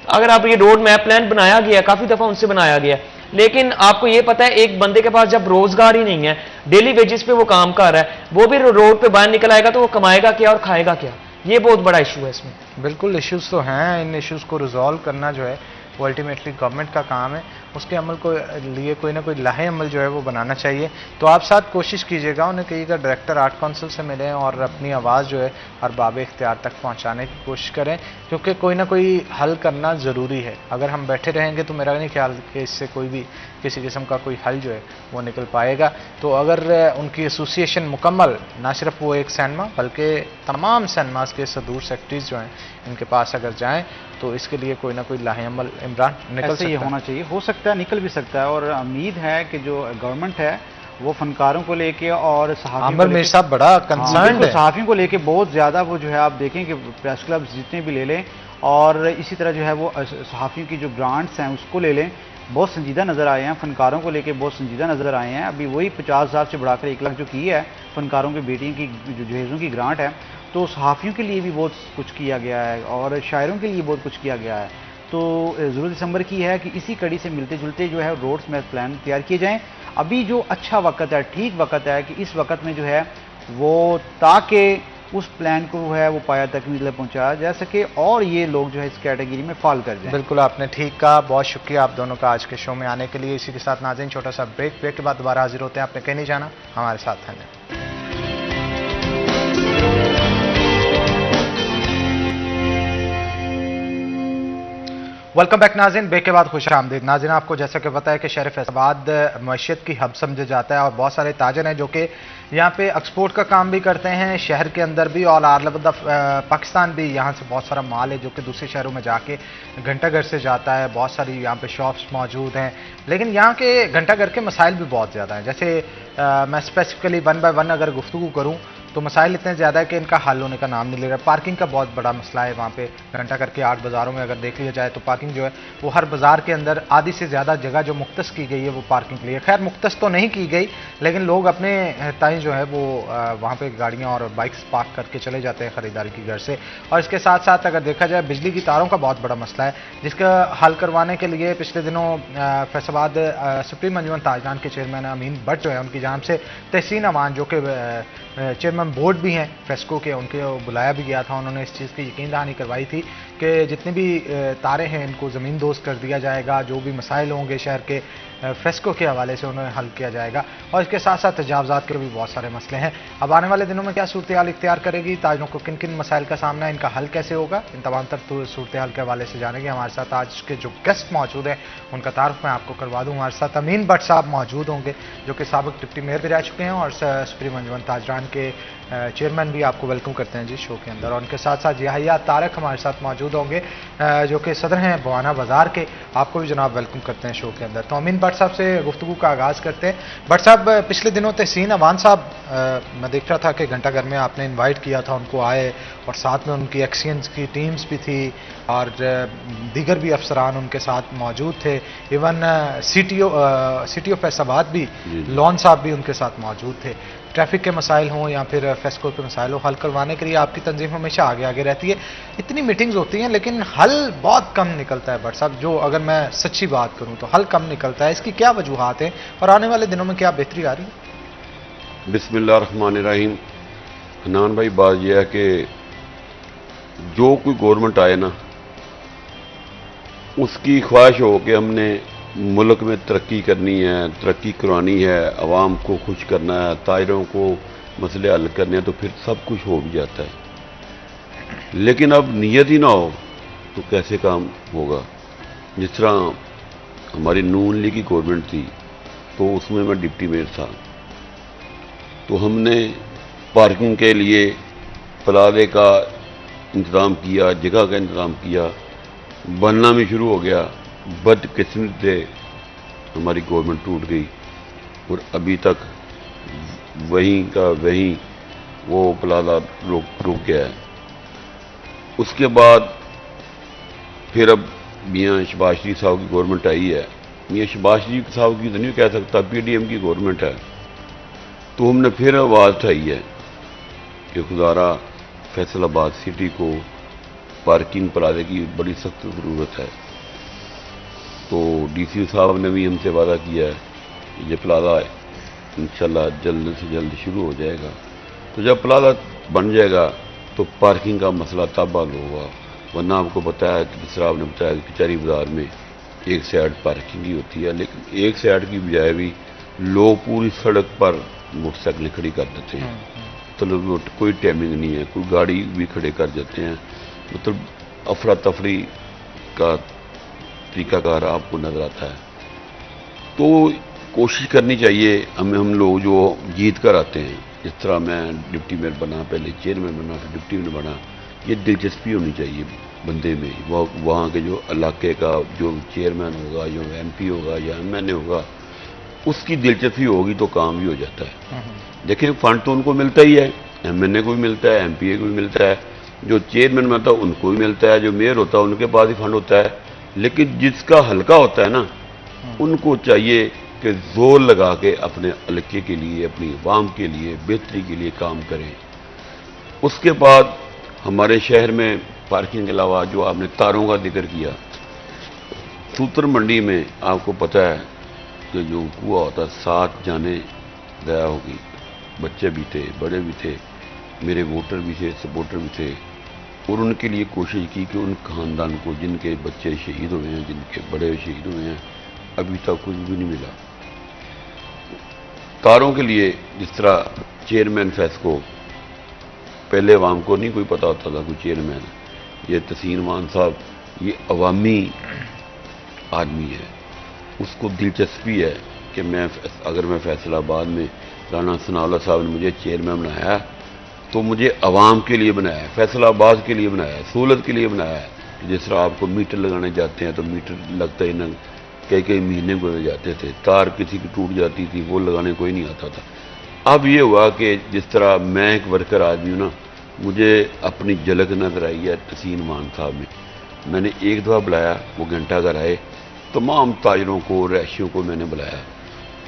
अगर आप ये रोड मैप प्लान बनाया गया, काफी दफा उनसे बनाया गया, लेकिन आपको ये पता है एक बंदे के पास जब रोजगार ही नहीं है, डेली वेजेस पे वो काम कर रहा है, वो भी रोड पे बाहर निकल आएगा तो वो कमाएगा क्या और खाएगा क्या? ये बहुत बड़ा इशू है इसमें। बिल्कुल इश्यूज तो हैं, इन इश्यूज को रिजॉल्व करना जो है वो अल्टीमेटली गवर्नमेंट का काम है। उसके अमल को लिए कोई ना कोई लाहे अमल जो है वो बनाना चाहिए। तो आप साथ कोशिश कीजिएगा, उन्हें कहिएगा डायरेक्टर आर्ट काउंसिल से मिलें और अपनी आवाज़ जो है अरबाब इख्तियार तक पहुंचाने की कोशिश करें, क्योंकि कोई ना कोई हल करना ज़रूरी है। अगर हम बैठे रहेंगे तो मेरा नहीं ख्याल कि इससे कोई भी किसी किस्म का कोई हल जो है वो निकल पाएगा। तो अगर उनकी एसोसिएशन मुकम्मल, ना सिर्फ वो एक सिनेमा बल्कि तमाम सिनेमास के सदूर सेक्रेटरीज जो हैं इनके पास अगर जाएँ तो इसके लिए कोई ना कोई लाहे अमल इमरान निकल सकता है। ये होना चाहिए, हो सकता है, निकल भी सकता है। और उम्मीद है कि जो गवर्नमेंट है वो फनकारों को लेके और आमिर मीर साहब बड़ा कंसर्न है, सहाफ़ियों को लेके बहुत ज़्यादा वो जो है आप देखें कि प्रेस क्लब्स जितने भी ले लें और इसी तरह जो है वो सहाफ़ियों की जो ग्रांट्स हैं उसको ले लें, बहुत संजीदा नज़र आए हैं। फनकारों को लेके बहुत संजीदा नज़र आए हैं। अभी वही 50,000 से बढ़ाकर 1 लाख जो की है फनकारों की बेटियों की जो जहेज़ों की ग्रांट है, तो सहाफ़ियों के लिए भी बहुत कुछ किया गया है और शायरों के लिए बहुत कुछ किया गया है। तो ज़रूरत दिसंबर की है कि इसी कड़ी से मिलते जुलते जो है रोड्स मैप प्लान तैयार किए जाएँ। अभी जो अच्छा वक्त है, ठीक वक्त है कि इस वक्त में जो है वो ताकि उस प्लान को है वो पाया तक पहुंचाया जा सके और ये लोग जो है इस कैटेगरी में फॉल कर जाए। बिल्कुल आपने ठीक कहा। बहुत शुक्रिया आप दोनों का आज के शो में आने के लिए। इसी के साथ नाज़रीन छोटा सा ब्रेक के बाद दोबारा हाजिर होते हैं। आपने कहीं नहीं जाना, हमारे साथ हैं। वेलकम बैक नाज़रीन, ब्रेक के बाद खुश आमदीद। नाज़रीन आपको जैसा कि पता है कि शहर फैसलाबाद मईशत की हब समझा जाता है और बहुत सारे ताजर हैं जो कि यहाँ पे एक्सपोर्ट का काम भी करते हैं, शहर के अंदर भी और ऑल ओवर पाकिस्तान भी। यहाँ से बहुत सारा माल है जो कि दूसरे शहरों में जाके घंटाघर से जाता है। बहुत सारी यहाँ पे शॉप्स मौजूद हैं, लेकिन यहाँ के घंटाघर के मसाइल भी बहुत ज़्यादा हैं। जैसे मैं स्पेसिफिकली 1 बाय 1 अगर गुफ्तगू करूँ तो मसाइल इतने ज़्यादा है कि इनका हल होने का नाम नहीं ले रहा। पार्किंग का बहुत बड़ा मसला है वहाँ पे। घंटाघर के 8 बाज़ारों में अगर देख लिया जाए तो पार्किंग जो है वो हर बाज़ार के अंदर आधी से ज़्यादा जगह जो मुख्तस की गई है वो पार्किंग के लिए। खैर मुख्तस तो नहीं की गई, लेकिन लोग अपने ताई जो है वो वहाँ पे गाड़ियाँ और बाइक्स पार्क करके चले जाते हैं ख़रीदारी की घर से। और इसके साथ साथ अगर देखा जाए बिजली की तारों का बहुत बड़ा मसला है, जिसका हल करवाने के लिए पिछले दिनों फैसलाबाद सुप्रीम अंजुमन ताजदान के चेयरमैन अमीन भट्ट जो है उनकी जानिब से तहसीन अमान जो कि चेयरमैन चेयरमैन बोर्ड भी हैं फेस्को के, उनके बुलाया भी गया था। उन्होंने इस चीज़ की यकीन दहानी करवाई थी कि जितने भी तारे हैं इनको ज़मीन दोस्त कर दिया जाएगा, जो भी मसाइल होंगे शहर के फेस्को के हवाले से उन्हें हल किया जाएगा। और इसके साथ साथ तजावज़ात के भी बहुत सारे मसले हैं। अब आने वाले दिनों में क्या सूरत हाल इख्तियार करेगी, ताजरों को किन किन मसाइल का सामना है, इनका हल कैसे होगा, इन तमाम तर सूरत हाल के हवाले से जानेंगे। हमारे साथ आज के जो गेस्ट मौजूद हैं उनका तारुफ मैं आपको करवा दूँ। हमारे साथ अमीन भट्ट साहब मौजूद होंगे जो कि साबिक डिप्टी मेयर भी रह चुके हैं और सुप्रीम अंजुमन ताजरान के चेयरमैन भी। आपको वेलकम करते हैं जी शो के अंदर। और उनके साथ साथ याहिया तारक हमारे साथ मौजूद होंगे जो कि सदर हैं बवाना बाज़ार के। आपको भी जनाब वेलकम करते हैं शो के अंदर। तो अमीन भट्ट साहब से गुफ्तगू का आगाज़ करते हैं। भट्ट साहब, पिछले दिनों तहसीन अवान साहब मैं देख रहा था कि घंटाघर में आपने इन्वाइट किया था, उनको आए और साथ में उनकी एक्सचेंज की टीम्स भी थी और दीगर भी अफसरान उनके साथ मौजूद थे। इवन सिटी ऑफ फैसलाबाद भी लॉन साहब भी उनके साथ मौजूद थे। ट्रैफिक के मसाइल हों या फिर फेस्को के मसाइल हो, हल करवाने के लिए आपकी तंजीम हमेशा आगे आगे रहती है। इतनी मीटिंग्स होती हैं लेकिन हल बहुत कम निकलता है। भट्ट साहब, जो अगर मैं सच्ची बात करूं तो हल कम निकलता है, इसकी क्या वजूहात हैं और आने वाले दिनों में क्या बेहतरी आ रही है? बिस्मिल्लाहिर्रहमानिर्रहीम। हनान भाई, बात यह है कि जो कोई गवर्नमेंट आए ना, उसकी ख्वाहिश हो कि हमने मुल्क में तरक्की करनी है, तरक्की करवानी है, आवाम को खुश करना है, ताजरों को मसले हल करने हैं, तो फिर सब कुछ हो भी जाता है। लेकिन अब नीयत ही ना हो तो कैसे काम होगा। जिस तरह हमारी नून लीग की गवर्नमेंट थी तो उसमें मैं डिप्टी मेयर था, तो हमने पार्किंग के लिए प्लाजे का इंतज़ाम किया, जगह का इंतज़ाम किया, बनना भी शुरू हो गया। बदकिस्मत से हमारी गवर्नमेंट टूट गई और अभी तक वहीं का वहीं वो प्लाजा रुक गया है। उसके बाद फिर अब मियाँ शहबाज शरीफ साहब की गवर्नमेंट आई है। मियाँ शहबाज शरीफ साहब की तो नहीं कह सकता, PDM की गवर्नमेंट है। तो हमने फिर आवाज़ उठाई है कि खुदारा फैसलाबाद सिटी को पार्किंग प्लाजे की बड़ी सख्त ज़रूरत है। तो DC साहब ने भी हमसे वादा किया है कि ये प्लाजा इंशाल्लाह जल्द से जल्द शुरू हो जाएगा। तो जब प्लाजा बन जाएगा तो पार्किंग का मसला तब हल होगा। वरना आपको पता है कि जिस तरह आपने बताया कि कचहरी बाजार में एक साइड पार्किंग ही होती है, लेकिन एक साइड की बजाय भी लोग पूरी सड़क पर मोटरसाइकिल खड़ी कर देते हैं। तो कोई टाइमिंग नहीं है, कोई गाड़ी भी खड़े कर देते हैं। मतलब अफरा तफरी का तरीकाकार आपको नजर आता है। तो कोशिश करनी चाहिए हम लोग जो जीत कर आते हैं, जिस तरह मैं डिप्टी मेयर बना, पहले चेयरमैन बना, फिर डिप्टी मेयर बना, ये दिलचस्पी होनी चाहिए बंदे में। वहाँ के जो इलाके का जो चेयरमैन होगा, जो MP होगा या MNA होगा, उसकी दिलचस्पी होगी तो काम भी हो जाता है। देखिए, फंड तो उनको मिलता ही है, MNA को भी मिलता है, MPA को भी मिलता है, जो चेयरमैन बनता है उनको भी मिलता है, जो मेयर होता है उनके पास ही फंड होता है। लेकिन जिसका हल्का होता है ना, उनको चाहिए कि जोर लगा के अपने हल्के के लिए, अपनी आवाम के लिए, बेहतरी के लिए काम करें। उसके बाद हमारे शहर में पार्किंग के अलावा जो आपने तारों का जिक्र किया, सूत्र मंडी में आपको पता है कि जो कुआ होता है 7 जाने गया होगी, बच्चे भी थे, बड़े भी थे, मेरे वोटर भी थे, सपोर्टर भी थे, और उनके लिए कोशिश की कि उन खानदान को जिनके बच्चे शहीद हुए हैं, जिनके बड़े शहीद हुए हैं, अभी तक कुछ भी नहीं मिला। तारों के लिए जिस तरह चेयरमैन फेस्को, पहले अवाम को नहीं कोई पता होता था कोई चेयरमैन, ये तहसीन मान साहब, ये अवामी आदमी है, उसको दिलचस्पी है कि अगर मैं फैसलाबाद में राना सनाउल्लाह साहब ने मुझे चेयरमैन बनाया तो मुझे अवाम के लिए बनाया है, फैसलाबाद के लिए बनाया है, सहूलत के लिए बनाया है। जिस तरह आपको मीटर लगाने जाते हैं तो मीटर लगता ही ना, कई महीने गुजर जाते थे, तार किसी की टूट जाती थी, वो लगाने कोई नहीं आता था। अब ये हुआ कि जिस तरह मैं एक वर्कर आदमी हूँ ना, मुझे अपनी झलक नजर आई है तहसीन मान साहब में। मैंने एक दफ़ा बुलाया, वो घंटाघर आए, तमाम ताजरों को, रहायशियों को मैंने बुलाया,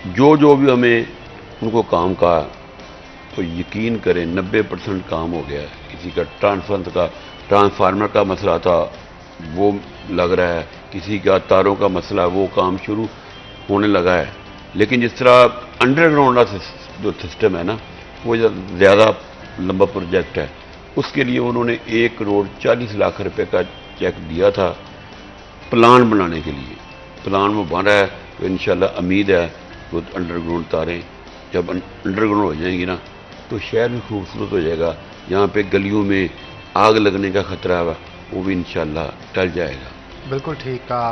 जो भी हमें उनको काम कहा, तो यकीन करें 90% काम हो गया है। किसी का ट्रांसफार्मर का मसला था, वो लग रहा है, किसी का तारों का मसला, वो काम शुरू होने लगा है। लेकिन जिस तरह अंडरग्राउंड का जो सिस्टम है ना, वो ज़्यादा लंबा प्रोजेक्ट है, उसके लिए उन्होंने 1 करोड़ 40 लाख रुपए का चेक दिया था प्लान बनाने के लिए। प्लान वो बन रहा है, तो इंशाल्लाह उम्मीद है वो अंडरग्राउंड तारें जब अंडरग्राउंड हो जाएंगी ना तो शहर भी खूबसूरत हो जाएगा। यहाँ पे गलियों में आग लगने का खतरा है वो भी इंशाल्लाह टल जाएगा। बिल्कुल ठीक कहा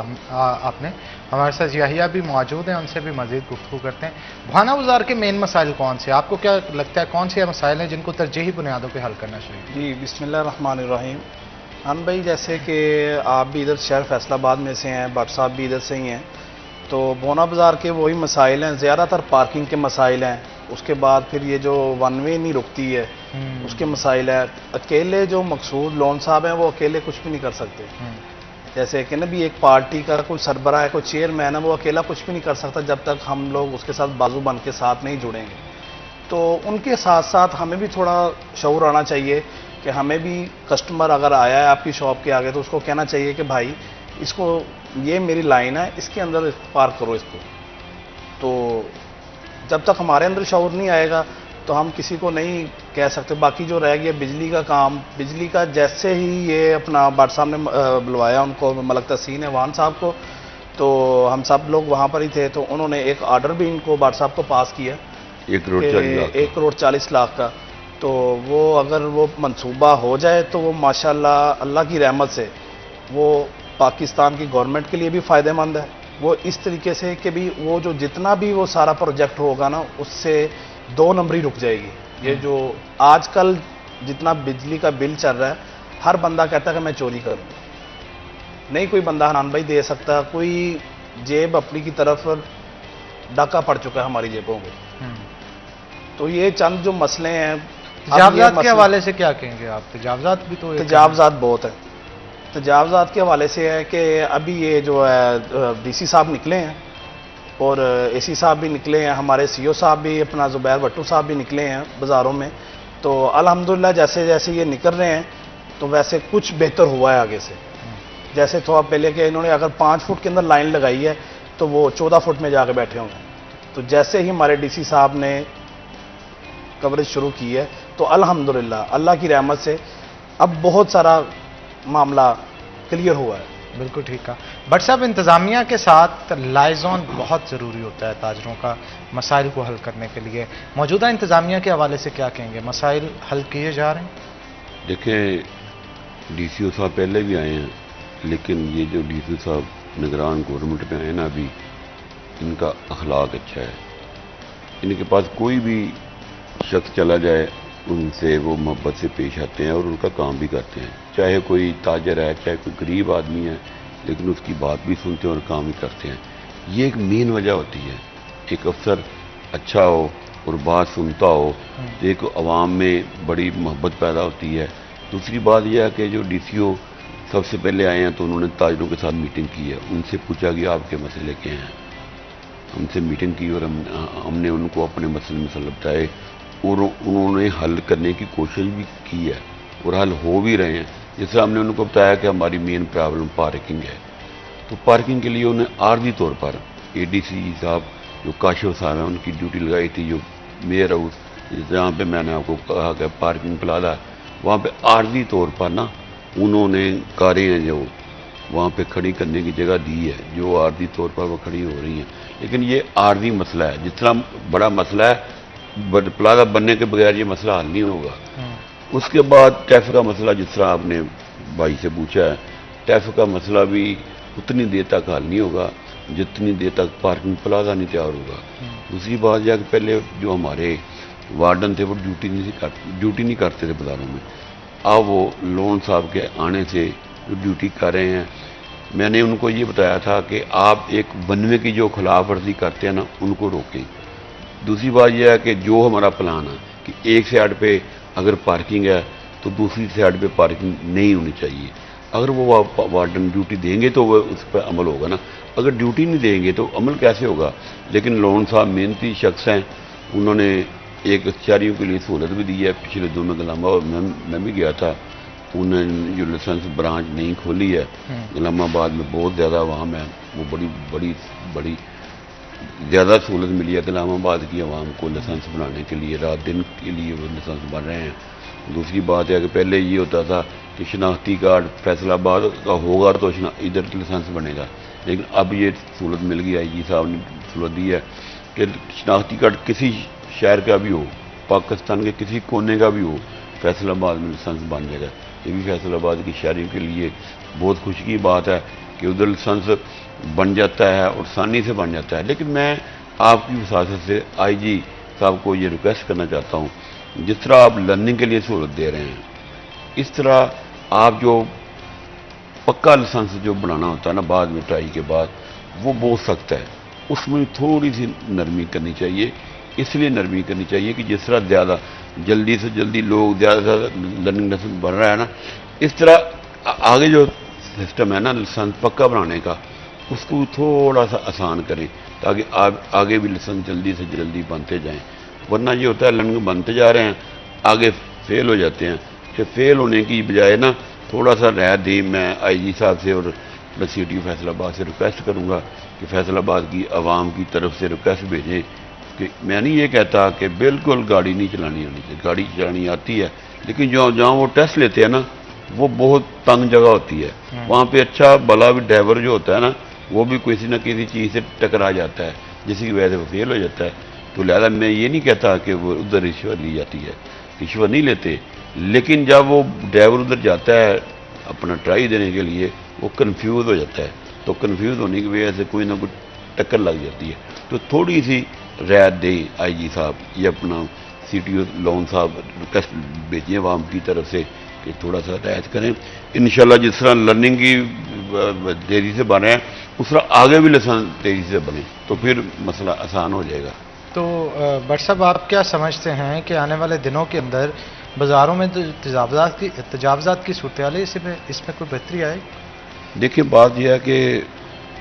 आपने। हमारे साथ याहिया भी मौजूद हैं, उनसे भी मज़ीद गुफ्तगू करते हैं। भाना बाज़ार के मेन मसाइल कौन से, आपको क्या लगता है कौन से मसाइल हैं जिनको तरजीही बुनियादों पे हल करना चाहिए? जी बिस्मिल्लाहिर्रहमानिर्रहीम। अन भाई, जैसे कि आप भी इधर शहर फैसलाबाद में से हैं, भट्ट साहब भी इधर से ही हैं, तो भाना बाज़ार के वही मसाइल हैं, ज़्यादातर पार्किंग के मसाइल हैं। उसके बाद फिर ये जो वन वे नहीं रुकती है उसके मसाइल है। अकेले जो मकसूद लोन साहब हैं वो अकेले कुछ भी नहीं कर सकते। जैसे कि ना भी एक पार्टी का कोई सरबरा है, कोई चेयरमैन है, वो अकेला कुछ भी नहीं कर सकता जब तक हम लोग उसके साथ बाजू बन के साथ नहीं जुड़ेंगे। तो उनके साथ साथ हमें भी थोड़ा शऊर आना चाहिए कि हमें भी कस्टमर अगर आया है आपकी शॉप के आगे तो उसको कहना चाहिए कि भाई इसको, ये मेरी लाइन है, इसके अंदर पार्क करो इसको। तो जब तक हमारे अंदर शऊर नहीं आएगा तो हम किसी को नहीं कह सकते। बाकी जो रह गया बिजली का काम, बिजली का जैसे ही ये अपना भट्ट साहब ने बुलवाया उनको, मलक तहसीन है साहब को, तो हम सब लोग वहाँ पर ही थे, तो उन्होंने एक ऑर्डर भी इनको भट्ट साहब को पास किया 1 करोड़ 40 लाख का। तो वो अगर वो मंसूबा हो जाए तो वो माशाल्लाह अल्लाह की रहमत से वो पाकिस्तान की गवर्नमेंट के लिए भी फ़ायदेमंद है। वो इस तरीके से कि भी वो जो जितना भी वो सारा प्रोजेक्ट होगा ना उससे 2 नंबरी रुक जाएगी। ये जो आजकल जितना बिजली का बिल चल रहा है, हर बंदा कहता है कि मैं चोरी करूँ, नहीं कोई बंदा हनान भाई दे सकता। कोई जेब अपनी की तरफ डाका पड़ चुका है हमारी जेबों में। तो ये चंद जो मसले हैं, तजावजात के हवाले से क्या कहेंगे आप? तजावजात भी तो तजावजात बहुत है। तजावजात के हवाले से है कि अभी ये जो है डीसी साहब निकले हैं और एसी साहब भी निकले हैं, हमारे सीओ साहब भी, अपना जुबैर भट्टू साहब भी निकले हैं बाज़ारों में। तो अल्हम्दुलिल्लाह जैसे जैसे ये निकल रहे हैं तो वैसे कुछ बेहतर हुआ है आगे से। जैसे थोड़ा पहले के इन्होंने अगर 5 फुट के अंदर लाइन लगाई है तो वो 14 फुट में जाके बैठे होंगे। तो जैसे ही हमारे डीसी साहब ने कवरेज शुरू की है तो अल्हम्दुलिल्लाह अल्लाह की रहमत से अब बहुत सारा मामला क्लियर हुआ है। बिल्कुल ठीक है। भट्ट साहब, इंतज़ामिया के साथ लाइजॉन बहुत ज़रूरी होता है ताजरों का मसाइल को हल करने के लिए। मौजूदा इंतज़ामिया के हवाले से क्या कहेंगे, मसाइल हल किए जा रहे हैं? देखें, डीसीओ साहब पहले भी आए हैं, लेकिन ये जो डीसीओ साहब निगरान गवर्नमेंट में आए ना अभी, इनका अखलाक अच्छा है। इनके पास कोई भी शख्स चला जाए उनसे वो मोहब्बत से पेश आते हैं और उनका काम भी करते हैं। चाहे कोई ताजर है, चाहे कोई गरीब आदमी है, लेकिन उसकी बात भी सुनते हैं और काम भी करते हैं। ये एक मेन वजह होती है। एक अफसर अच्छा हो और बात सुनता हो तो एक अवाम में बड़ी मोहब्बत पैदा होती है। दूसरी बात यह है कि जो डीसीओ सबसे पहले आए हैं तो उन्होंने ताजरों के साथ मीटिंग की है, उनसे पूछा कि आपके मसले क्या हैं। हमसे मीटिंग की और हमने उनको अपने मसले बताए और उन्होंने हल करने की कोशिश भी की है और हल हो भी रहे हैं। जैसे हमने उनको बताया कि हमारी मेन प्रॉब्लम पार्किंग है, तो पार्किंग के लिए उन्हें आर्जी तौर पर एडीसी साहब जो काशिफ साहब हैं उनकी ड्यूटी लगाई थी, जो मेयर हाउस जहाँ पे मैंने आपको कहा कि पार्किंग प्लाजा, वहाँ पे आर्जी तौर पर ना उन्होंने कारें हैं जो वहाँ पे खड़ी करने की जगह दी है, जो आर्जी तौर पर वो खड़ी हो रही हैं। लेकिन ये आर्जी मसला है, जितना बड़ा मसला है प्लाजा बनने के बगैर ये मसला हल नहीं होगा। उसके बाद टैफ का मसला, जिस तरह आपने भाई से पूछा है, टैफ का मसला भी उतनी देर तक हल नहीं होगा जितनी देर तक पार्किंग प्लाजा नहीं तैयार होगा। दूसरी बात यह कि पहले जो हमारे वार्डन थे वो ड्यूटी नहीं करते थे बाजारों में। अब वो लोन साहब के आने से जो ड्यूटी कर रहे हैं, मैंने उनको ये बताया था कि आप एक बनवे की जो खिलाफ वर्जी करते हैं ना उनको रोकें। दूसरी बात यह है कि जो हमारा प्लान है कि एक साइड पे अगर पार्किंग है तो दूसरी साइड पे पार्किंग नहीं होनी चाहिए। अगर वो वार्डन ड्यूटी देंगे तो वह उस पर अमल होगा ना, अगर ड्यूटी नहीं देंगे तो अमल कैसे होगा। लेकिन लोन साहब मेहनती शख्स हैं, उन्होंने एक शहरियों के लिए सहूलत भी दी है। पिछले दिनों में गुलामाबाद मैं भी गया था, उन्होंने जो लाइसेंस ब्रांच नहीं खोली है गुलामाबाद में, बहुत ज़्यादा वहाँ में वो बड़ी ज़्यादा सहूलत मिली है इस्लामाबाद की आवाम को लाइसेंस बनाने के लिए, रात दिन के लिए वो लाइसेंस बन रहे हैं। दूसरी बात है कि पहले ये होता था कि शनाख्ती कार्ड फैसलाबाद का होगा तो इधर लाइसेंस बनेगा, लेकिन अब ये सहूलत मिल गई, IG साहब ने सहूलत दी है कि शनाख्ती कार्ड किसी शहर का भी हो, पाकिस्तान के किसी कोने का भी हो, फैसलाबाद में लाइसेंस बन जाएगा। ये भी फैसलाबाद की शहरियों के लिए बहुत खुशी की बात है कि उधर लाइसेंस बन जाता है और आसानी से बन जाता है। लेकिन मैं आपकी वसात से IG साहब को ये रिक्वेस्ट करना चाहता हूँ, जिस तरह आप लर्निंग के लिए सहूलत दे रहे हैं, इस तरह आप जो पक्का लाइसेंस जो बनाना होता है ना बाद में ट्राई के बाद, वो बहुत सख्त है, उसमें थोड़ी सी नरमी करनी चाहिए। इसलिए नरमी करनी चाहिए कि जिस तरह ज़्यादा जल्दी से जल्दी लोग ज़्यादा से ज़्यादा लर्निंग लाइसेंस बन रहा है ना, इस तरह आगे जो सिस्टम है ना लाइसेंस पक्का बनाने का, उसको थोड़ा सा आसान करें ताकि आगे भी लाइसेंस जल्दी से जल्दी बनते जाएं। वरना ये होता है लर्निंग बनते जा रहे हैं, आगे फेल हो जाते हैं। कि फेल होने की बजाय ना थोड़ा सा रियायत दी। मैं IG साहब से और मैं CTO फैसलाबाद से रिक्वेस्ट करूँगा कि फैसलाबाद की आवाम की तरफ से रिक्वेस्ट भेजें कि मैं नहीं ये कहता कि बिल्कुल गाड़ी नहीं चलानी आनी चाहिए, गाड़ी चलानी आती है, लेकिन जहाँ वो टेस्ट लेते हैं ना वो बहुत तंग जगह होती है, वहाँ पे अच्छा भला भी ड्राइवर जो होता है ना वो भी किसी न किसी चीज़ से टकरा जाता है, जिसकी वजह से वो फेल हो जाता है। तो लिहाजा मैं ये नहीं कहता कि वो उधर रिश्वत ली जाती है, रिश्वत नहीं लेते, लेकिन जब वो ड्राइवर उधर जाता है अपना ट्राई देने के लिए वो कन्फ्यूज़ हो जाता है, तो कन्फ्यूज़ होने की वजह से कोई ना कोई टक्कर लग जाती है। तो थोड़ी सी रियायत दें IG साहब या अपना CTO लोन साहब रिक्वेस्ट भेजिए आवाम की तरफ से कि थोड़ा सा रियायत करें। इंशाल्लाह जिस तरह लर्निंग की तेज़ी से बने उस तरह आगे भी लाइसेंस तेज़ी से बने तो फिर मसला आसान हो जाएगा। तो भट्ट साहब आप क्या समझते हैं कि आने वाले दिनों के अंदर बाज़ारों में जो तजावज़ात की सूरत हाल है इसमें कोई बेहतरी आएगी? देखिए बात यह है कि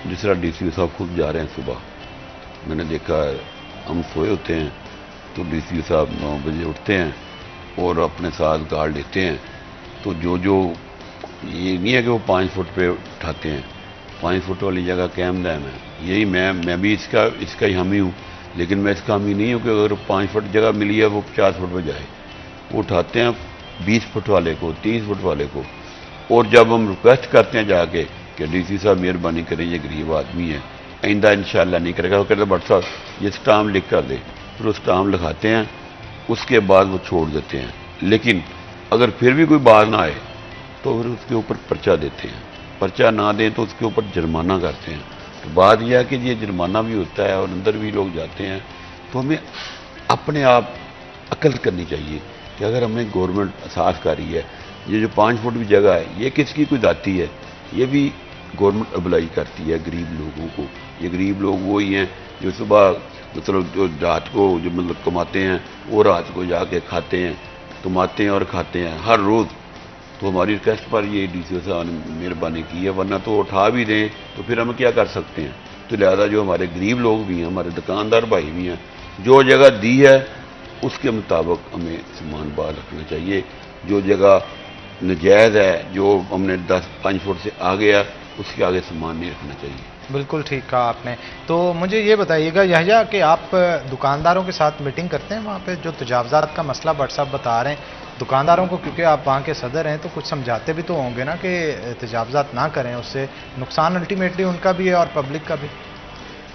जिस तरह DCO साहब खुद जा रहे हैं सुबह, मैंने देखा है हम सोए होते हैं तो DCO साहब 9 बजे उठते हैं और अपने साथ गार्ड लेते हैं। तो जो ये नहीं है कि वो 5 फुट पे उठाते हैं, 5 फुट वाली जगह कैम डैम है, यही मैं भी इसका ही हामी हूँ, लेकिन मैं इसका हामी नहीं हूँ कि अगर 5 फुट जगह मिली है वो 50 फुट पर जाए। वो उठाते हैं 20 फुट वाले को, 30 फुट वाले को। और जब हम रिक्वेस्ट करते हैं जाके कि DC साहब मेहरबानी करें, ये गरीब आदमी है, आइंदा इंशाल्लाह नहीं करेगा, वो कहते भट्ट साहब ये स्टाम्प लिख कर दे, फिर वो स्टाम्प लिखाते हैं, उसके बाद वो छोड़ देते हैं। लेकिन अगर फिर भी कोई बात ना आए तो फिर उसके ऊपर पर्चा देते हैं, पर्चा ना दें तो उसके ऊपर जुर्माना करते हैं। तो बात यह है कि ये जुर्माना भी होता है और अंदर भी लोग जाते हैं। तो हमें अपने आप अकल करनी चाहिए कि अगर हमें गवर्नमेंट एहसास कर रही है ये जो 5 फुट की जगह है ये किसकी कोई जाती है, ये भी गवर्नमेंट अप्लाई करती है गरीब लोगों को। ये गरीब लोग वो ही हैं जो सुबह मतलब जो रात को जो मतलब कमाते हैं वो रात को जाके खाते हैं, कमाते हैं और खाते हैं हर रोज़। तो हमारी रिक्वेस्ट पर ये DCO साहब ने मेहरबानी की है, वरना तो उठा भी दें तो फिर हम क्या कर सकते हैं। तो लिहाजा जो हमारे गरीब लोग भी हैं, हमारे दुकानदार भाई भी हैं, जो जगह दी है उसके मुताबिक हमें सामान बाहर रखना चाहिए। जो जगह नजायज़ है, जो हमने 10-5 फुट से आगे है, उसके आगे सामान नहीं रखना चाहिए। बिल्कुल ठीक कहा आपने। तो मुझे ये बताइएगा यहया कि आप दुकानदारों के साथ मीटिंग करते हैं वहाँ पे, जो तजावज़ात का मसला भट्ट साहब बता रहे हैं दुकानदारों को, क्योंकि आप वहाँ के सदर हैं तो कुछ समझाते भी तो होंगे ना कि तजावज़ात ना करें, उससे नुकसान अल्टीमेटली उनका भी है और पब्लिक का भी।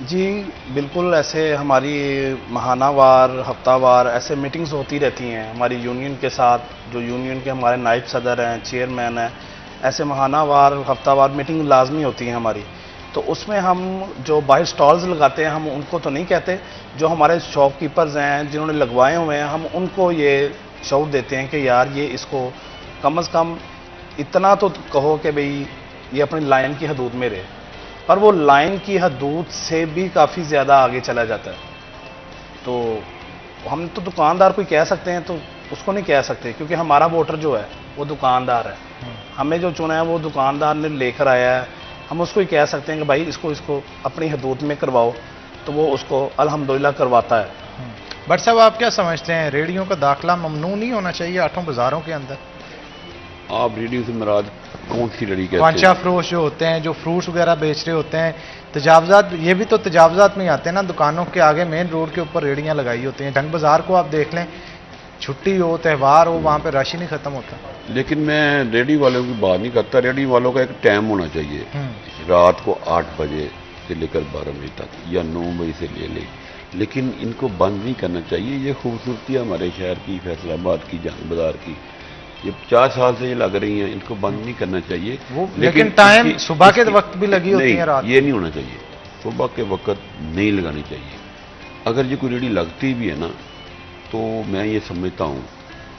जी बिल्कुल, ऐसे हमारी माहानावार हफ्तावार ऐसे मीटिंग्स होती रहती हैं हमारी यूनियन के साथ, जो यूनियन के हमारे नायब सदर हैं, चेयरमैन हैं, ऐसे माहानावार हफ्तावार मीटिंग लाजमी होती हैं हमारी। तो उसमें हम जो बाहर स्टॉल्स लगाते हैं हम उनको तो नहीं कहते, जो हमारे शॉपकीपर्स हैं जिन्होंने लगवाए हुए हैं हम उनको ये शौक देते हैं कि यार ये इसको कम से कम इतना तो कहो कि भाई ये अपनी लाइन की हदूद में रहे, पर वो लाइन की हदूद से भी काफ़ी ज़्यादा आगे चला जाता है। तो हम तो दुकानदार कोई कह सकते हैं तो उसको नहीं कह सकते, क्योंकि हमारा वोटर जो है वो दुकानदार है, हमें जो चुना है वो दुकानदार ने लेकर आया है। हम उसको ही कह सकते हैं कि भाई इसको अपनी हदूद में करवाओ, तो वो उसको अल्हम्दुलिल्लाह करवाता है। भट्ट साहब आप क्या समझते हैं, रेडियो का दाखिला ममनू नहीं होना चाहिए 8 बाज़ारों के अंदर? आप रेडी से मुराद कौन सी रेडी कहते वांछा हैं? फरोश जो होते हैं, जो फ्रूट्स वगैरह बेच रहे होते हैं, तजावजात, ये भी तो तजावजात में ही आते हैं ना। दुकानों के आगे मेन रोड के ऊपर रेडियां लगाई होती हैं। ढंग बाजार को आप देख लें, छुट्टी हो, त्यौहार हो, वहाँ पे रश ही नहीं खत्म होता। लेकिन मैं रेडी वालों की बात नहीं करता। रेडी वालों का एक टाइम होना चाहिए, रात को 8 बजे से लेकर 12 बजे तक या 9 बजे से ले ले, लेकिन इनको बंद नहीं करना चाहिए। ये खूबसूरती हमारे शहर की, फैसलाबाद की, जंग बाजार की, ये 50 साल से ये लग रही हैं, इनको बंद नहीं करना चाहिए। वो लेकिन टाइम इसकी- सुबह के इसकी- वक्त भी लगी होती नहीं, है, रात ये नहीं होना चाहिए। सुबह के वक्त नहीं लगानी चाहिए। अगर ये कोई रेडी लगती भी है ना, तो मैं ये समझता हूँ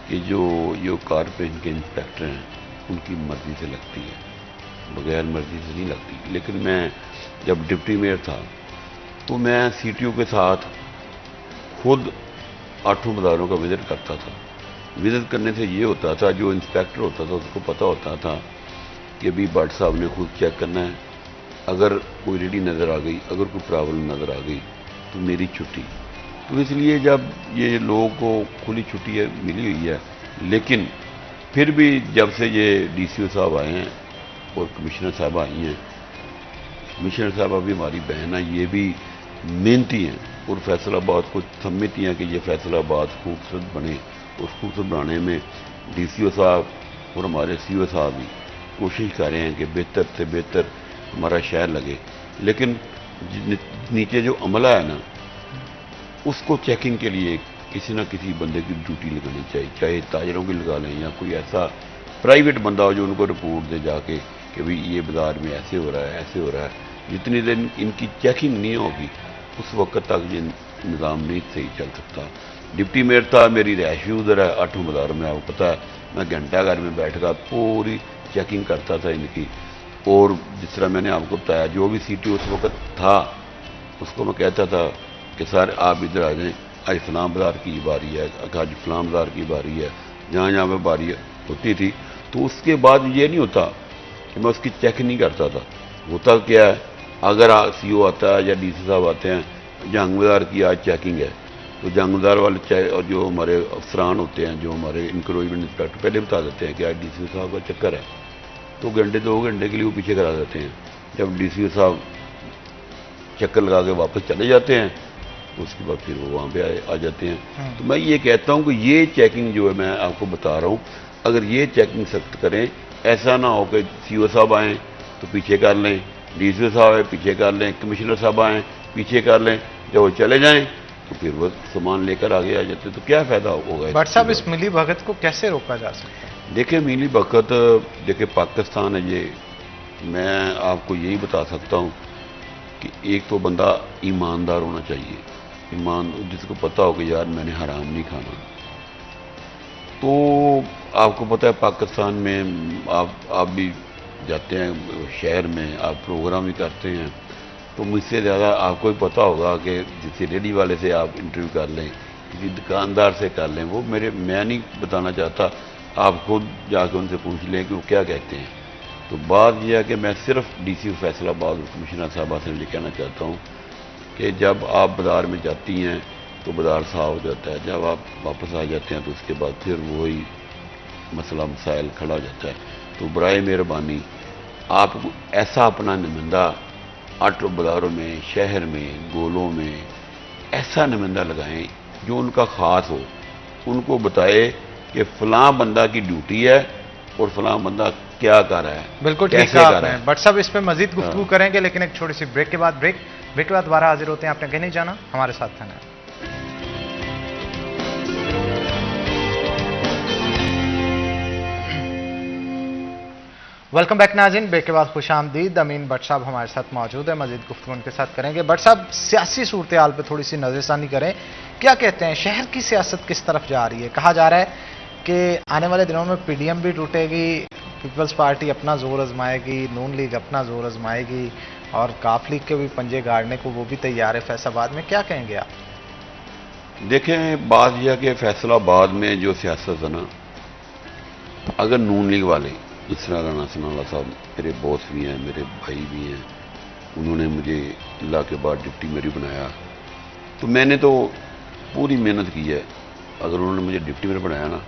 कि जो कारपोरेशन के इंस्पेक्टर हैं उनकी मर्जी से लगती है, बगैर मर्जी से नहीं लगती। लेकिन मैं जब डिप्टी मेयर था तो मैं सीटीओ के साथ खुद 8 बाजारों का विजिट करता था। विजिट करने से ये होता था, जो इंस्पेक्टर होता था उसको पता होता था कि अभी भट्ट साहब ने खुद चेक करना है, अगर कोई रेडी नज़र आ गई, अगर कोई प्रॉब्लम नज़र आ गई तो मेरी छुट्टी। तो इसलिए जब ये लोगों को खुली छुट्टी है मिली हुई है, लेकिन फिर भी जब से ये डीसीओ साहब आए हैं और कमिश्नर साहब आई हैं, कमिश्नर साहब भी हमारी बहन है, ये भी मेहनती हैं और फैसलाबाद को समझती हैं कि ये फैसलाबाद खूबसूरत बने। उस खूबसूरत बनाने में डीसीओ साहब और हमारे सीओ साहब भी कोशिश कर रहे हैं कि बेहतर से बेहतर हमारा शहर लगे। लेकिन नीचे जो अमला है ना, उसको चेकिंग के लिए किसी न किसी बंदे की ड्यूटी लगानी चाहिए, चाहे ताजरों की लगा लें या कोई ऐसा प्राइवेट बंदा हो जो उनको रिपोर्ट दे जाके कि भाई ये बाजार में ऐसे हो रहा है, ऐसे हो रहा है। जितनी देर इनकी चेकिंग नहीं होगी उस वक्त तक ये निज़ाम नहीं सही चल सकता। डिप्टी मेयर था, मेरी रहायश भी उधर है 8 बाजार में, आपको पता है। मैं घंटा घर में बैठ कर पूरी चेकिंग करता था इनकी। और जिस तरह मैंने आपको बताया, जो भी सीटी उस वक्त था उसको मैं कहता था कि सर आप इधर आ जाएँ, आज फलां बाजार की बारी है, आज फलां बाजार की बारी है, जहाँ जहाँ पर बारी होती थी। तो उसके बाद ये नहीं होता कि मैं उसकी चेक नहीं करता था। होता क्या है, अगर सीओ आता है या डीसी साहब आते हैं, जंग बाजार की आज चेकिंग है, तो जंग बाजार वाले और जो हमारे अफसरान होते हैं, जो हमारे इंक्रोचमेंट इंस्पेक्टर, पहले बता देते हैं कि आज डीसी साहब का चक्कर है, तो घंटे 2 घंटे के लिए वो पीछे करा देते हैं। जब डीसी साहब चक्कर लगा के वापस चले जाते हैं तो उसके बाद फिर वो वहाँ पे आ जाते हैं। तो मैं ये कहता हूँ कि ये चेकिंग जो है, मैं आपको बता रहा हूँ, अगर ये चेकिंग सख्त करें, ऐसा ना हो कि सीओ साहब आएँ तो पीछे कर लें, डीसीओ साहब आए पीछे कर लें, कमिश्नर साहब आएँ पीछे कर लें, जब वो चले जाएँ तो फिर वो सामान लेकर आगे आ जाते, तो क्या फ़ायदा होगा? भट्ट साहब, इस मिली भगत को कैसे रोका जा सकता है? देखिए, मिली भगत, देखिए पाकिस्तान है ये, मैं आपको यही बता सकता हूँ कि एक तो बंदा ईमानदार होना चाहिए, ईमान, जिसको पता हो कि यार मैंने हराम नहीं खाना। तो आपको पता है पाकिस्तान में आप भी जाते हैं शहर में, आप प्रोग्राम भी करते हैं, तो मुझसे ज़्यादा आपको भी पता होगा कि किसी रेडी वाले से आप इंटरव्यू कर लें, किसी दुकानदार से कर लें, वो मैं नहीं बताना चाहता, आप खुद जाकर उनसे पूछ लें कि वो क्या कहते हैं। तो बात यह है कि मैं सिर्फ डीसी फैसलाबाद और कमिश्नर साहबा से ये कहना चाहता हूँ कि जब आप बाज़ार में जाती हैं तो बाज़ार साफ हो जाता है, जब आप वापस आ जाते हैं तो उसके बाद फिर वही मसला मसाइल खड़ा हो जाता है। तो बराए मेहरबानी आप ऐसा अपना नुमाइंदा 8 बाज़ारों में, शहर में, गोलों में ऐसा नुमाइंदा लगाएं जो उनका ख़ास हो, उनको बताए कि फ़लाँ बंदा की ड्यूटी है और फ़लाँ बंदा क्या कर रहा है, बिल्कुल ठीक कैसे कहा कर आपने। रहा है। भट्ट साहब, इस पे मजीद गुफ्तगू करेंगे, लेकिन एक छोटी सी ब्रेक के बाद ब्रेक के बाद दोबारा हाजिर होते हैं। आपने कहीं नहीं जाना, हमारे साथ रहना है। वेलकम बैक नाज़रीन, ब्रेक के बाद खुश आमदीद। अमीन भट्ट साहब हमारे साथ मौजूद है, मजीद गुफ्तगू उनके साथ करेंगे। भट्ट साहब, सियासी सूरत हाल पर थोड़ी सी नज़रसानी करें, क्या कहते हैं, शहर की सियासत किस तरफ जा रही है? कहा जा रहा है कि आने वाले दिनों में पीडीएम भी टूटेगी, पीपल्स पार्टी अपना जोर आजमाएगी, नून लीग अपना जोर आजमाएगी और काफ लीग के भी पंजे गाड़ने को वो भी तैयार है फैसलाबाद में। क्या कहेंगे आप? देखें, बात यह कि फैसलाबाद में जो सियासत है ना, अगर नून लीग वाले, जिस तरह राना सनाउल्लाह साहब मेरे बॉस भी हैं, मेरे भाई भी हैं, उन्होंने मुझे अल्लाह के बाद डिप्टी मेयर बनाया, तो मैंने तो पूरी मेहनत की है। अगर उन्होंने मुझे डिप्टी मेयर बनाया ना,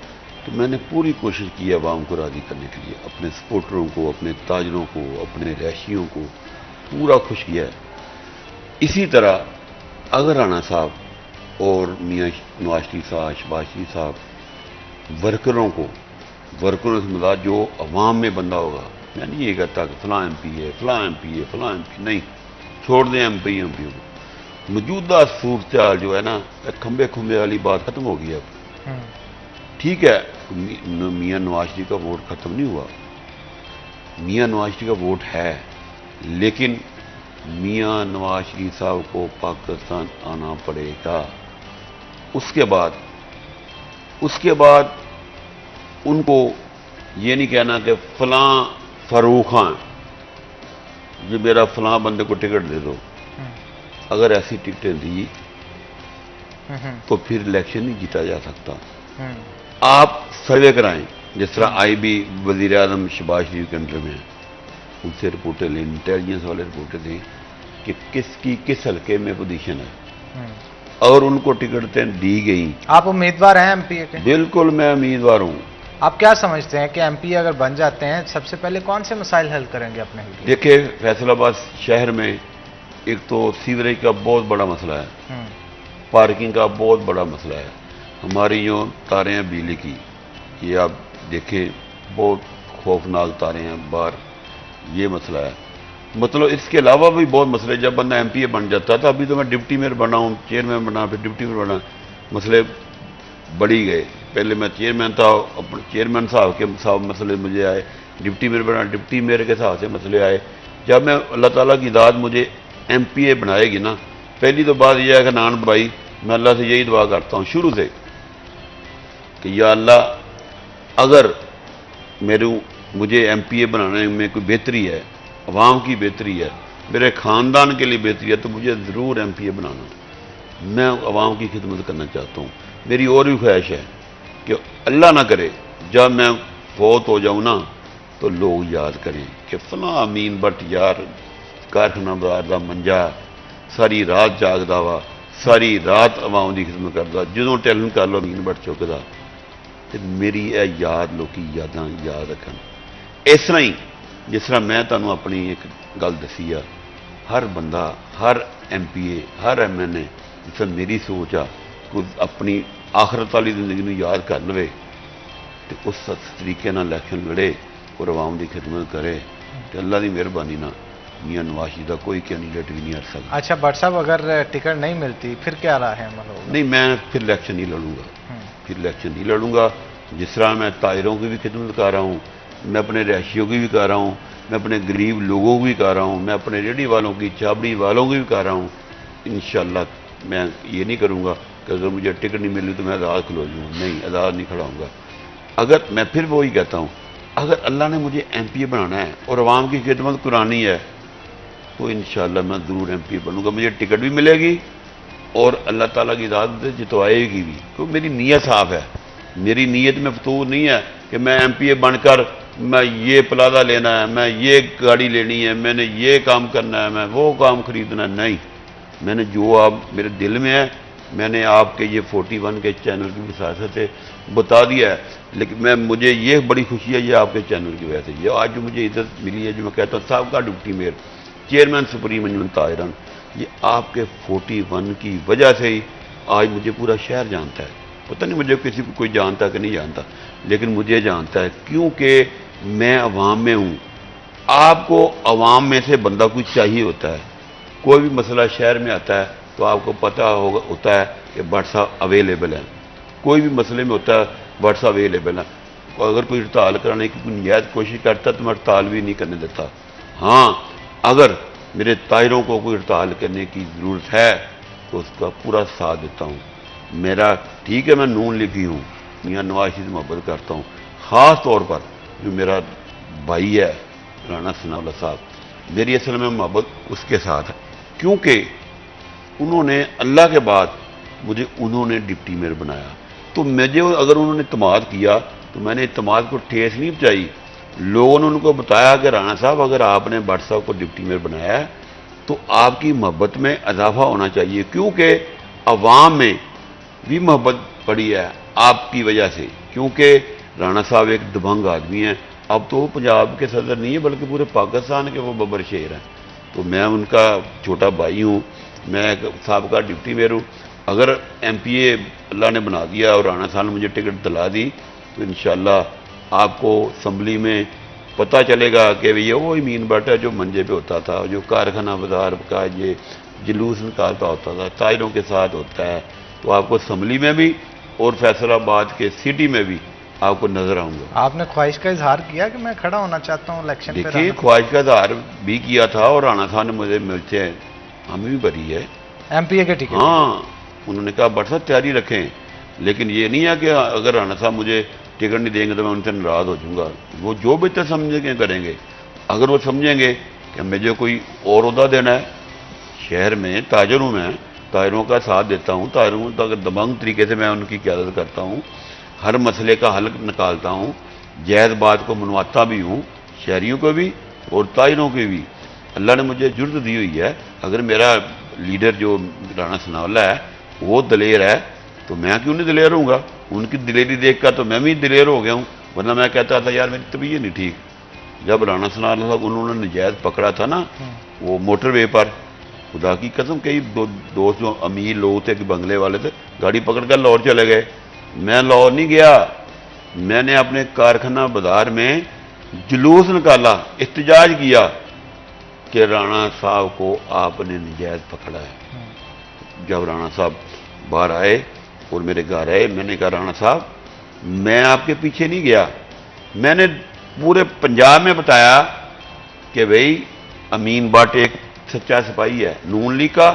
तो मैंने पूरी कोशिश की आवाम को राज़ी करने के लिए, अपने सपोर्टरों को, अपने ताजरों को, अपने रहायशियों को पूरा खुश किया है। इसी तरह अगर राणा साहब और मियाँ नवाज शरीफ साहब, शहबाज शरीफ साहब वर्करों से मिला जो अवाम में बंदा होगा, मैं नहीं ये कहता कि फलां MP है, फलां MP है, फलां MP नहीं, छोड़ दें MPओं को। मौजूदा सूरत जो है ना, खंबे खुंबे वाली बात खत्म हो गई अब। ठीक है, मियाँ नवाज शरीफ का वोट खत्म नहीं हुआ, मियाँ नवाज शरीफ का वोट है, लेकिन मियाँ नवाज शरीफ साहब को पाकिस्तान आना पड़ेगा। उसके बाद उनको ये नहीं कहना कि फलां फारूक खान जो मेरा फलां बंदे को टिकट दे दो। अगर ऐसी टिकटें दी तो फिर इलेक्शन नहीं जीता जा सकता। आप सर्वे कराएं, जिस तरह IB वज़ीर आज़म शहबाज शरीफ के अंडर में है, उनसे रिपोर्टें लें, इंटेलिजेंस वाले रिपोर्टें दें कि किसकी किस हल्के में पोजीशन है। और उनको टिकटें दी गई। आप उम्मीदवार हैं MP के? बिल्कुल, मैं उम्मीदवार हूं। आप क्या समझते हैं कि MP अगर बन जाते हैं, सबसे पहले कौन से मसाइल हल करेंगे अपने लिए? देखिए, फैसलाबाद शहर में एक तो सीवरेज का बहुत बड़ा मसला है, पार्किंग का बहुत बड़ा मसला है, हमारी जो तारें हैं बिजली की, ये आप देखें बहुत खौफनाक तारें हैं बाहर, ये मसला है। मतलब इसके अलावा भी बहुत मसले, जब बंदा MPA बन जाता था, अभी तो मैं डिप्टी मेयर बना हूँ, चेयरमैन बना, फिर डिप्टी मेयर बना, मसले बढ़ी गए। पहले मैं चेयरमैन था, चेयरमैन साहब मसले मुझे आए, डिप्टी मेयर बना, डिप्टी मेयर के हिसाब से मसले आए। जब मैं अल्लाह ताला की दाद मुझे MPA बनाएगी ना, पहली तो बात यह है कि नान भाई, मैं अल्लाह से यही दुआ करता हूँ शुरू से कि या अल्लाह, अगर मुझे MPA बनाने में कोई बेहतरी है, अवाम की बेहतरी है, मेरे ख़ानदान के लिए बेहतरी है, तो मुझे ज़रूर MPA बनाना। मैं अवाम की खिदमत करना चाहता हूँ। मेरी और भी ख्वाहिश है कि अल्लाह ना करे जब मैं फौत हो जाऊँ ना, तो लोग याद करें कि फलां अमीन भट्ट यार कारखाना बाजार का मंजा, सारी रात जागदा वा, सारी रात अवाम की खिदमत करता, जो टेलीफोन कर लो अमीन भट्ट चुकदा, तो मेरी यह याद लोग यादां याद रखन। इस तरह ही जिस तरह मैं तुहानूं अपनी एक गल दसी आ, हर बंदा, हर MPA, हर MNA, जिस तरह मेरी सोच आ, कोई अपनी आखरत वाली जिंदगी में याद कर लवे तो उस तरीके नाल इलैक्शन लड़े और अवाम की खिदमत करे, तो अल्लाह की मेहरबानी ना मियाँ नवाज शरीफ का कोई कैंडीडेट भी नहीं हट सकता। अच्छा भट्ट साहब, अगर टिकट नहीं मिलती फिर क्या राह है अमल होगा? नहीं, मैं फिर इलेक्शन नहीं लड़ूंगा, फिर इलेक्शन नहीं लड़ूंगा। जिस तरह मैं ताजरों की भी खिदमत कर रहा हूँ, मैं अपने रहायशियों की भी कर रहा हूँ, मैं अपने गरीब लोगों की भी कर रहा हूँ, मैं अपने रेहड़ी वालों की, चाबड़ी वालों की भी कर रहा हूँ। इंशाअल्लाह मैं ये नहीं करूँगा कि अगर मुझे टिकट नहीं मिली तो मैं आज़ाद खलो जाऊँ, नहीं, आज़ाद नहीं खड़ा हूँगा। अगर मैं फिर वही कहता हूँ, अगर अल्लाह ने मुझे MPA बनाना है और अवाम की खिदमत करानी है, तो इंशाअल्लाह मैं ज़रूर MPA बनूँगा। मुझे टिकट भी मिलेगी और अल्लाह ताला की दाद से जितवाएगी भी, क्योंकि मेरी नीयत साफ़ है। मेरी नीयत में फतूर नहीं है कि मैं MPA बनकर मैं ये प्लाजा लेना है, मैं ये गाड़ी लेनी है, मैंने ये काम करना है, मैं वो काम खरीदना है। नहीं, मैंने जो आप मेरे दिल में है, मैंने आपके ये 41 के चैनल की वजह से बता दिया है। लेकिन मुझे ये बड़ी खुशी है, ये आपके चैनल की वजह से, ये आज जो मुझे इज्जत मिली है, जो मैं कहता हूँ साहब का डिप्टी मेयर, चेयरमैन सुप्रीम अंजुमन ताजरान, ये आपके 41 की वजह से ही आज मुझे पूरा शहर जानता है। पता नहीं मुझे किसी को कोई जानता कि नहीं जानता, लेकिन मुझे जानता है क्योंकि मैं अवाम में हूँ। आपको अवाम में से बंदा कुछ चाहिए होता है, कोई भी मसला शहर में आता है तो आपको पता होता है कि भट्ट साहब अवेलेबल हैं। कोई भी मसले में होता है भट्ट साहब अवेलेबल हैं। अगर कोई हड़ताल कराने की कोई नियात कोशिश करता है तो मैं हड़ताल भी नहीं करने देता। हाँ, अगर मेरे ताजरों को कोई हड़ताल करने की ज़रूरत है तो उसका पूरा साथ देता हूँ। मेरा ठीक है, मैं नून लिखी हूँ, मियाँ नवाज शरीफ से मोहब्बत करता हूँ, ख़ास तौर पर जो मेरा भाई है राणा सनाउल्लाह साहब, मेरी असल में मोहब्बत उसके साथ है, क्योंकि उन्होंने अल्लाह के बाद मुझे उन्होंने डिप्टी मेयर बनाया। तो मुझे अगर उन्होंने इत्मीनान किया तो मैंने इत्मीनान को ठेस नहीं पहुँचाई। लोगों ने उनको बताया कि राणा साहब, अगर आपने भट्ट साहब को डिप्टी मेयर बनाया है तो आपकी मोहब्बत में इजाफा होना चाहिए, क्योंकि अवाम में भी मोहब्बत पड़ी है आपकी वजह से, क्योंकि राणा साहब एक दबंग आदमी हैं। अब तो वो पंजाब के सदर नहीं है बल्कि पूरे पाकिस्तान के वो बब्बर शेर हैं। तो मैं उनका छोटा भाई हूँ, मैं एक साबका डिप्टी मेयर हूँ। अगर MPA अल्लाह ने बना दिया और राणा साहब ने मुझे टिकट दिला दी तो इंशाल्लाह आपको असम्बली में पता चलेगा कि ये वो मीन भट्ट है जो मंजे पे होता था, जो कारखाना बाजार का ये जुलूस निकालता होता था, तायरों के साथ होता है। तो आपको असम्बली में भी और फैसलाबाद के सिटी में भी आपको नजर आऊंगा। आपने ख्वाहिश का इजहार किया कि मैं खड़ा होना चाहता हूँ इलेक्शन पे? देखिए, ख्वाहिश का इजहार भी किया था और राणा साहब ने मुझे मिलते हैं हमें भी भरी है MPA के टिकट। हाँ, उन्होंने कहा भट्ट साहब तैयारी रखें, लेकिन ये नहीं है कि अगर राणा साहब मुझे टिकट नहीं देंगे तो मैं उनसे नाराज हो जाऊंगा। वो जो बेहतर समझेंगे करेंगे। अगर वो समझेंगे कि मुझे कोई और ओहदा देना है, शहर में ताजर हूँ, मैं ताजरों का साथ देता हूँ, ताजरों तो अगर दबंग तरीके से मैं उनकी क़यादत करता हूँ, हर मसले का हल निकालता हूँ, जायज़ बात को मनवाता भी हूँ, शहरियों को भी और ताजरों को भी। अल्लाह ने मुझे जुर्त दी हुई है। अगर मेरा लीडर जो राणा सनावला है वो दलेर है तो मैं क्यों नहीं दलेर होऊंगा? उनकी दिलेरी देख कर तो मैं भी दिलेर हो गया हूँ, वरना मैं कहता था यार मेरी तबीयत नहीं ठीक। जब राणा सनावला साहब उन्होंने नजायज़ पकड़ा था ना वो मोटरवे पर, खुदा की कसम कई दोस्त जो अमीर लोग थे कि बंगले वाले थे, गाड़ी पकड़ कर लाहौर चले गए। मैं लाहौर नहीं गया, मैंने अपने कारखाना बाजार में जुलूस निकाला, इख्तिजाज किया कि राणा साहब को आपने नजायज़ पकड़ा है। जब राणा साहब बाहर आए और मेरे घर आए, मैंने कहा राणा साहब मैं आपके पीछे नहीं गया, मैंने पूरे पंजाब में बताया कि भाई अमीन भट्ट एक सच्चा सिपाही है, नून लीग का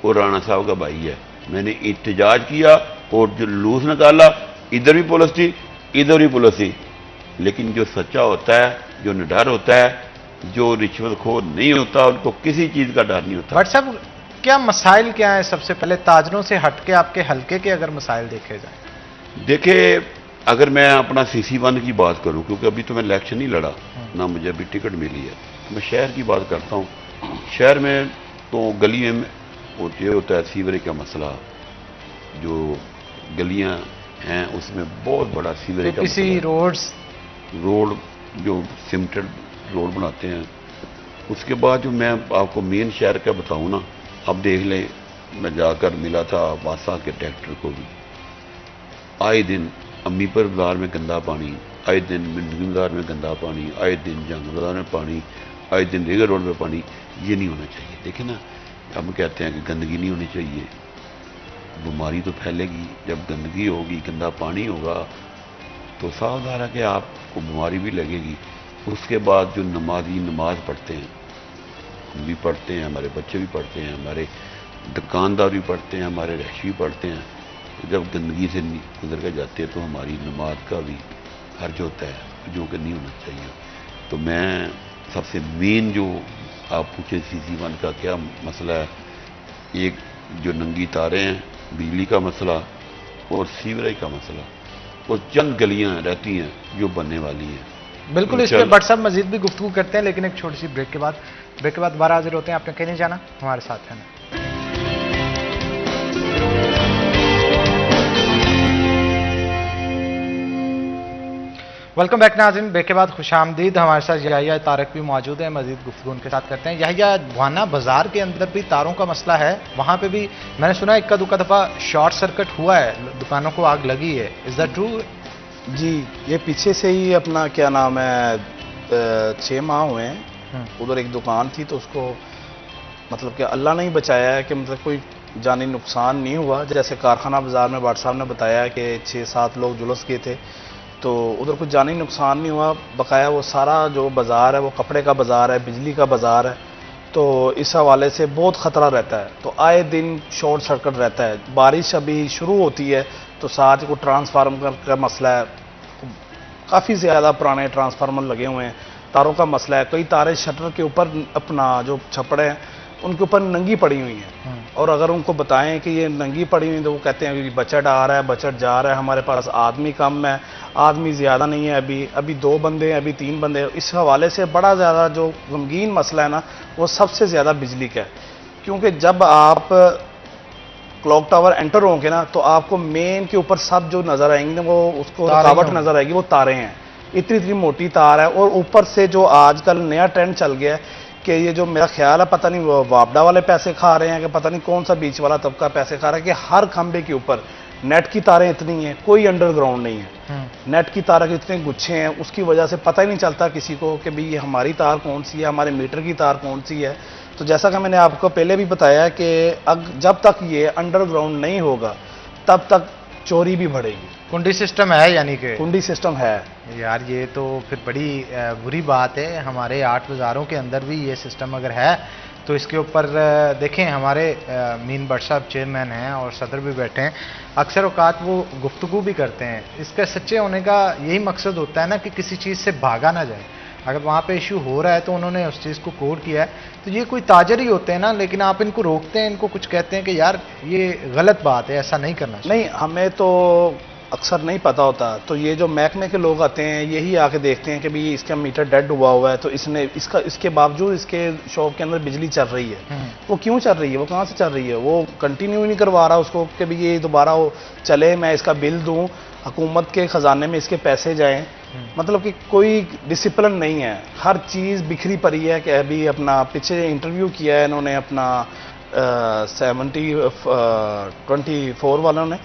और राणा साहब का भाई है। मैंने इhtजाज किया और जुलूस निकाला, इधर भी पुलिस थी इधर भी पुलिस थी। लेकिन जो सच्चा होता है, जो निडर होता है, जो रिश्वतखोर नहीं होता, उनको किसी चीज़ का डर नहीं होता। भट्ट साहब क्या मसाइल क्या है सबसे पहले ताजरों से हटके आपके हल्के के अगर मसाइल देखे जाए? देखिए, अगर मैं अपना CC1 की बात करूं, क्योंकि अभी तो मैं इलेक्शन नहीं लड़ा, ना मुझे अभी टिकट मिली है, मैं शहर की बात करता हूं। शहर में तो गली में ये होता है सीवरेज का मसला, जो गलियां हैं उसमें बहुत बड़ा सीवरेज का मसला है। रोड जो सिमटेड रोड बनाते हैं, उसके बाद जो मैं आपको मेन शहर का बताऊं ना, अब देख लें, मैं जाकर मिला था वासा के ट्रैक्टर को भी, आए दिन अम्मीपर बाजार में गंदा पानी, आए दिन मिंडी बाजार में गंदा पानी, आए दिन जंग बाजार में पानी, आए दिन रिगर रोड में पानी। ये नहीं होना चाहिए। देखिए ना, हम कहते हैं कि गंदगी नहीं होनी चाहिए, बीमारी तो फैलेगी। जब गंदगी होगी, गंदा पानी होगा तो सावधान है कि आपको बीमारी भी लगेगी। उसके बाद जो नमाजी नमाज पढ़ते हैं, हम भी पढ़ते हैं, हमारे बच्चे भी पढ़ते हैं, हमारे दुकानदार भी पढ़ते हैं, हमारे रहशी भी पढ़ते हैं। जब गंदगी से गुजर कर जाते हैं तो हमारी नमाज का भी हर्ज होता है, जो कि नहीं होना चाहिए। तो मैं सबसे मेन जो आप पूछे CC1 का क्या मसला है, एक जो नंगी तारें हैं, बिजली का मसला और सीवरेज का मसला, और चंद गलियां रहती हैं जो बनने वाली हैं। बिल्कुल, इस पर भट्ट साहब मजीद भी गुफ्तगू करते हैं, लेकिन एक छोटी सी ब्रेक के बाद दोबारा हाजिर होते हैं। आपने कहीं नहीं जाना, हमारे साथ है ना। वेलकम बैक नाज़रीन, ब्रेक के बाद खुशामदीद। हमारे साथ याहिया तारक भी मौजूद है, मजीद गुफ्तगू उनके साथ करते हैं। याहिया, भाना बाजार के अंदर भी तारों का मसला है, वहाँ पे भी मैंने सुना इक्का दुक्का दफ़ा शॉर्ट सर्किट हुआ है, दुकानों को आग लगी है, इज़ दैट ट्रू? जी, ये पीछे से ही अपना क्या नाम है 6 माह हुए हैं, उधर एक दुकान थी तो उसको मतलब कि अल्लाह ने ही बचाया है कि मतलब कोई जानी नुकसान नहीं हुआ। जैसे कारखाना बाजार में भट्ट साहब ने बताया कि 6-7 लोग जुलूस गए थे, तो उधर कुछ जानी नुकसान नहीं हुआ। बकाया वो सारा जो बाज़ार है वो कपड़े का बाज़ार है, बिजली का बाज़ार है, तो इस हवाले से बहुत ख़तरा रहता है। तो आए दिन शॉर्ट सर्किट रहता है। बारिश अभी शुरू होती है तो साथ ही को ट्रांसफार्मर का मसला है, काफ़ी ज़्यादा पुराने ट्रांसफार्मर लगे हुए हैं, तारों का मसला है। कई तारें शटर के ऊपर अपना जो छपड़े हैं उनके ऊपर नंगी पड़ी हुई हैं, और अगर उनको बताएं कि ये नंगी पड़ी हुई तो वो कहते हैं कि बजट आ रहा है, बजट जा रहा है, हमारे पास आदमी कम है, आदमी ज़्यादा नहीं है, अभी 2 बंदे हैं, अभी 3 बंदे हैं। इस हवाले से बड़ा ज़्यादा जो गमगीन मसला है ना, वो सबसे ज़्यादा बिजली का है। क्योंकि जब आप क्लॉक टावर एंटर होंगे ना, तो आपको मेन के ऊपर सब जो नजर आएंगे ना, वो उसको तारे रुकावट होंगे। नजर आएगी, वो तारे हैं। इतनी इतनी मोटी तार है। और ऊपर से जो आजकल नया ट्रेंड चल गया है कि ये जो मेरा ख्याल है, पता नहीं वो वापडा वाले पैसे खा रहे हैं कि पता नहीं कौन सा बीच वाला तबका पैसे खा रहा है, कि हर खंबे के ऊपर नेट की तारें इतनी हैं, कोई अंडरग्राउंड नहीं है। नेट की तारों के इतने गुच्छे हैं, उसकी वजह से पता ही नहीं चलता किसी को कि भाई ये हमारी तार कौन सी है, हमारे मीटर की तार कौन सी है। तो जैसा कि मैंने आपको पहले भी बताया कि जब तक ये अंडरग्राउंड नहीं होगा तब तक चोरी भी बढ़ेगी। कुंडी सिस्टम है यानी कि? कुंडी सिस्टम है यार ये तो फिर बड़ी बुरी बात है। हमारे 8 बाज़ारों के अंदर भी ये सिस्टम अगर है तो इसके ऊपर देखें, हमारे मीन भट्ट साहब चेयरमैन हैं और सदर भी बैठे हैं, अक्सर औकात वो गुफ्तगू भी करते हैं। इसका सच्चे होने का यही मकसद होता है ना कि किसी चीज़ से भागा ना जाए। अगर वहाँ पे इशू हो रहा है तो उन्होंने उस चीज़ को कोड किया है। तो ये कोई ताजर ही होते हैं ना, लेकिन आप इनको रोकते हैं, इनको कुछ कहते हैं कि यार ये गलत बात है, ऐसा नहीं करना चाहिए। नहीं, हमें तो अक्सर नहीं पता होता। तो ये जो महकमे के लोग आते हैं यही आके देखते हैं कि भाई इसका मीटर डेड हुआ है, तो इसके बावजूद इसके शॉप के अंदर बिजली चल रही है। वो क्यों चल रही है, वो कहाँ से चल रही है? वो कंटिन्यू नहीं करवा रहा उसको कि भाई ये दोबारा वो चले, मैं इसका बिल दूँ, हुकूमत के ख़जाने में इसके पैसे जाएँ। मतलब कि कोई डिसिप्लिन नहीं है, हर चीज़ बिखरी पड़ी है। कि अभी अपना पीछे इंटरव्यू किया है इन्होंने अपना 24 वालों ने,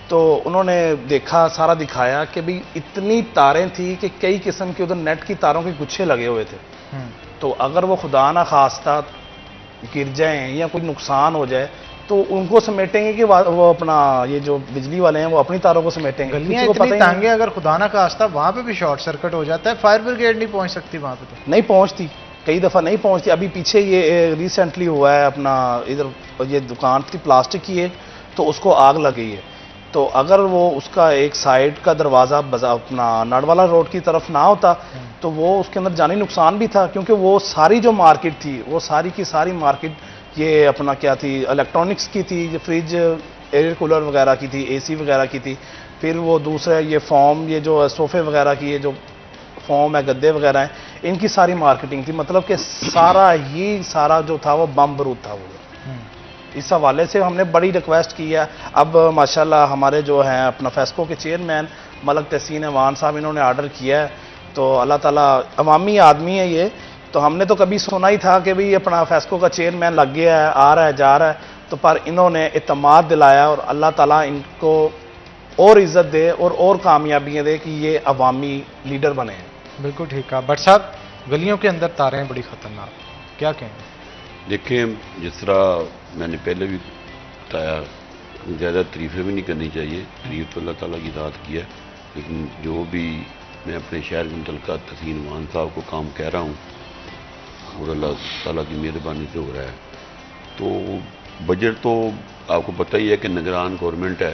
तो उन्होंने देखा, सारा दिखाया कि भाई इतनी तारें थी कि कई किस्म के उधर नेट की तारों के गुच्छे लगे हुए थे। तो अगर वो खुदा ना खास्ता गिर जाएं या कोई नुकसान हो जाए तो उनको समेटेंगे कि वो अपना ये जो बिजली वाले हैं वो अपनी तारों को समेटेंगे। गलियां किसी को इतनी पता ही तंग है, अगर खुदा ना खास्ता वहाँ पे भी शॉर्ट सर्किट हो जाता है, फायर ब्रिगेड नहीं पहुँच सकती वहाँ पे। तो नहीं पहुंचती, कई दफ़ा नहीं पहुंचती। अभी पीछे ये रिसेंटली हुआ है अपना, इधर ये दुकान थी प्लास्टिक की एक, तो उसको आग लग गई है। तो अगर वो उसका एक साइड का दरवाज़ा अपना नडवाला रोड की तरफ ना होता तो वो उसके अंदर जानी नुकसान भी था, क्योंकि वो सारी जो मार्केट थी वो सारी की सारी मार्केट ये अपना क्या थी, इलेक्ट्रॉनिक्स की थी, फ्रिज, एयर कूलर वगैरह की थी, एसी वगैरह की थी। फिर वो दूसरा ये फॉर्म, ये जो सोफ़े वगैरह की ये जो फॉर्म है, गद्दे वगैरह हैं, इनकी सारी मार्केटिंग थी। मतलब कि सारा जो था वो बम बरूद था वो। इस हवाले से हमने बड़ी रिक्वेस्ट की है। अब माशाल्लाह हमारे जो हैं अपना फेस्को के चेयरमैन मलक तहसीन अवान साहब, इन्होंने ऑर्डर किया है। तो अल्लाह ताला, अवामी आदमी है ये, तो हमने तो कभी सुना ही था कि भाई अपना फेस्को का चेयरमैन लग गया है, आ रहा है जा रहा है, तो पर इन्होंने इत्मीनान दिलाया और अल्लाह ताला इनको और इज़्ज़त दे और कामयाबियाँ दे कि ये अवामी लीडर बने हैं। बिल्कुल ठीक है। भट्ट साहब, गलियों के अंदर तारें बड़ी ख़तरनाक, क्या कहेंगे? देखें, जिस तरह मैंने पहले भी बताया, ज़्यादा तारीफ़ें भी नहीं करनी चाहिए, तारीफ़ तो अल्लाह ताला की ज़ात की है, लेकिन जो भी मैं अपने शहर के मुतल्लिक़ तहसीन मान साहब को काम कह रहा हूँ और अल्लाह ताला की मेहरबानी से हो रहा है। तो बजट तो आपको पता ही है कि निगरान गवर्नमेंट है,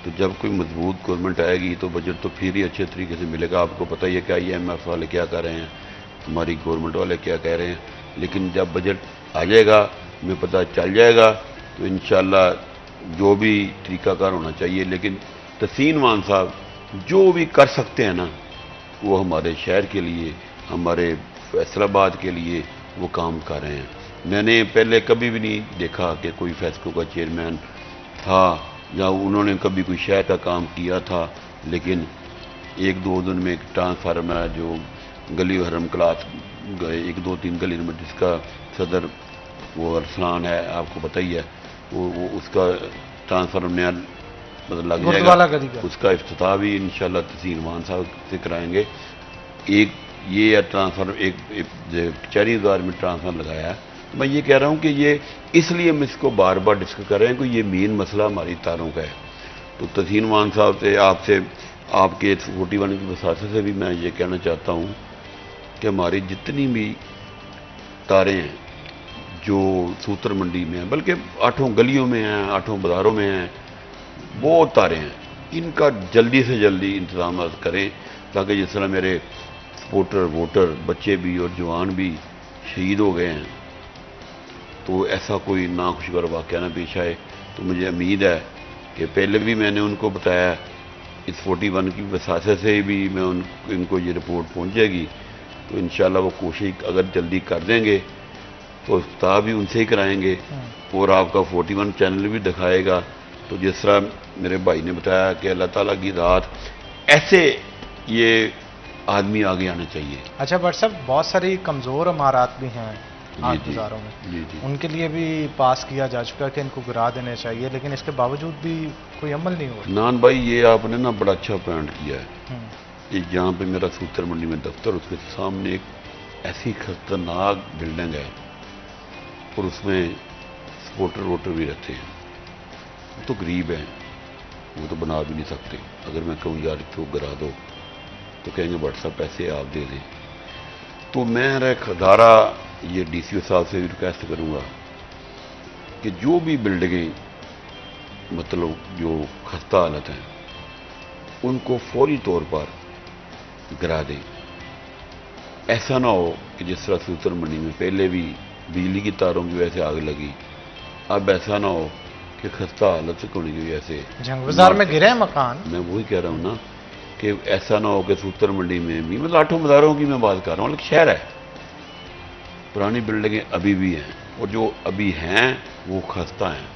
तो जब कोई मजबूत गवर्नमेंट आएगी तो बजट तो फिर ही अच्छे तरीके से मिलेगा। आपको पता ही है कि IMF वाले क्या कर रहे हैं, हमारी गवर्नमेंट वाले क्या कह रहे हैं, लेकिन जब बजट आ जाएगा हमें पता चल जाएगा तो इंशाल्लाह जो भी तरीकाकार होना चाहिए। लेकिन तहसीन मान साहब जो भी कर सकते हैं ना, वो हमारे शहर के लिए, हमारे फैसलाबाद के लिए वो काम कर रहे हैं। मैंने पहले कभी भी नहीं देखा कि कोई फेस्को का चेयरमैन था या उन्होंने कभी कोई शहर का काम किया था, लेकिन 1-2 दिन में एक ट्रांसफार्मर जो गली हरम क्लास गए 1-2-3 गली नंबर जिसका सदर वो अरसलान है, आपको पता ही है, वो उसका ट्रांसफार्मर नया मतलब लग जाएगा, उसका इफ्तिताह भी इंशाल्लाह तहसीन मान साहब से कराएंगे। एक ये ट्रांसफार्मर एक चैरीदार में ट्रांसफार्मर लगाया है। तो मैं ये कह रहा हूँ कि ये इसलिए हम इसको बार बार डिस्कस कर रहे हैं कि ये मेन मसला हमारी तारों का है। तो तहसीन मान साहब से, आपसे, आपके 41 की वसासे से भी मैं ये कहना चाहता हूँ कि हमारी जितनी भी तारें हैं जो सूत्र मंडी में हैं, बल्कि 8 गलियों में हैं, 8 बाज़ारों में हैं, बहुत तारें हैं, इनका जल्दी से जल्दी इंतजाम करें ताकि जिस तरह मेरे सपोर्टर वोटर बच्चे भी और जवान भी शहीद हो गए हैं तो ऐसा कोई नाखुशगवार वाक़या ना पेश आए। तो मुझे उम्मीद है कि पहले भी मैंने उनको बताया, इस 41 की वसासे से भी मैं इनको ये रिपोर्ट पहुँच जाएगी, तो इंशाल्लाह वो कोशिश अगर जल्दी कर देंगे तो इफ्ताह भी उनसे ही कराएंगे और आपका 41 चैनल भी दिखाएगा। तो जिस तरह मेरे भाई ने बताया कि अल्लाह ताला की रात, ऐसे ये आदमी आगे आने चाहिए। अच्छा बट साहब, बहुत सारी कमज़ोर इमारत भी हैं आठ गुजारों में, जी जी, उनके लिए भी पास किया जा चुका है कि इनको गिरा देने चाहिए, लेकिन इसके बावजूद भी कोई अमल नहीं हो रहा। नान भाई ये आपने ना बड़ा अच्छा पॉइंट किया है। ये जहाँ पे मेरा सूत्र मंडी में दफ्तर, उसके सामने एक ऐसी खतरनाक बिल्डिंग है और उसमें सपोर्टर वोटर भी रहते हैं। वो तो गरीब हैं, वो तो बना भी नहीं सकते। अगर मैं कहूँ यार इसको गिरा दो तो कहेंगे व्हाट्सएप पैसे आप दे दें। तो मैं खदारा ये डीसीओ साहब से भी रिक्वेस्ट करूँगा कि जो भी बिल्डिंगें मतलब जो खस्ता हालत हैं उनको फौरी तौर पर गिरा दें। ऐसा ना हो कि जिस तरह सूत्र मंडी में पहले भी बिजली की तारों की वजह से आग लगी, अब ऐसा ना हो कि खस्ता हालत होने की वजह से जंग बाजार में गिरे हैं मकान। मैं वही कह रहा हूँ ना कि ऐसा ना हो कि सूत्र मंडी में भी, मतलब 8 बाजारों की मैं बात कर रहा हूँ, लेकिन शहर है, पुरानी बिल्डिंगें अभी भी हैं और जो अभी हैं वो खस्ता हैं।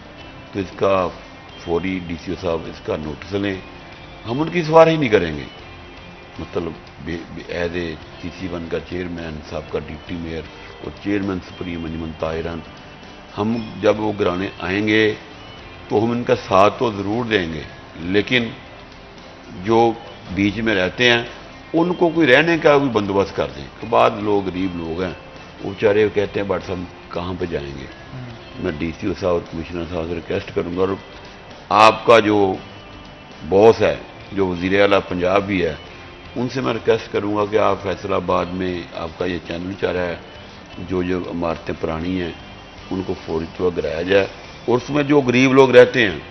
तो इसका फौरी डीसीओ साहब इसका नोटिस लें। हम उनकी सवारी नहीं करेंगे, मतलब एज ए CC1 का चेयरमैन साहब का डिप्टी मेयर और चेयरमैन सुप्रीम अंजुमन ताहिरान, हम जब वो गिराने आएंगे तो हम इनका साथ तो ज़रूर देंगे, लेकिन जो बीच में रहते हैं उनको कोई रहने का भी बंदोबस्त कर दें। तो बाद लोग गरीब लोग हैं, वो बेचारे कहते हैं बट हम कहाँ पे जाएंगे। मैं डीसीओ साहब और कमिश्नर साहब से रिक्वेस्ट करूँगा, और आपका जो बॉस है जो वज़ीर आला पंजाब भी है, उनसे मैं रिक्वेस्ट करूँगा कि आप फैसलाबाद में आपका ये चैनल चल रहा है, जो जो इमारतें पुरानी हैं उनको फौरी तौर पर गिराया जाए और उसमें जो गरीब लोग रहते हैं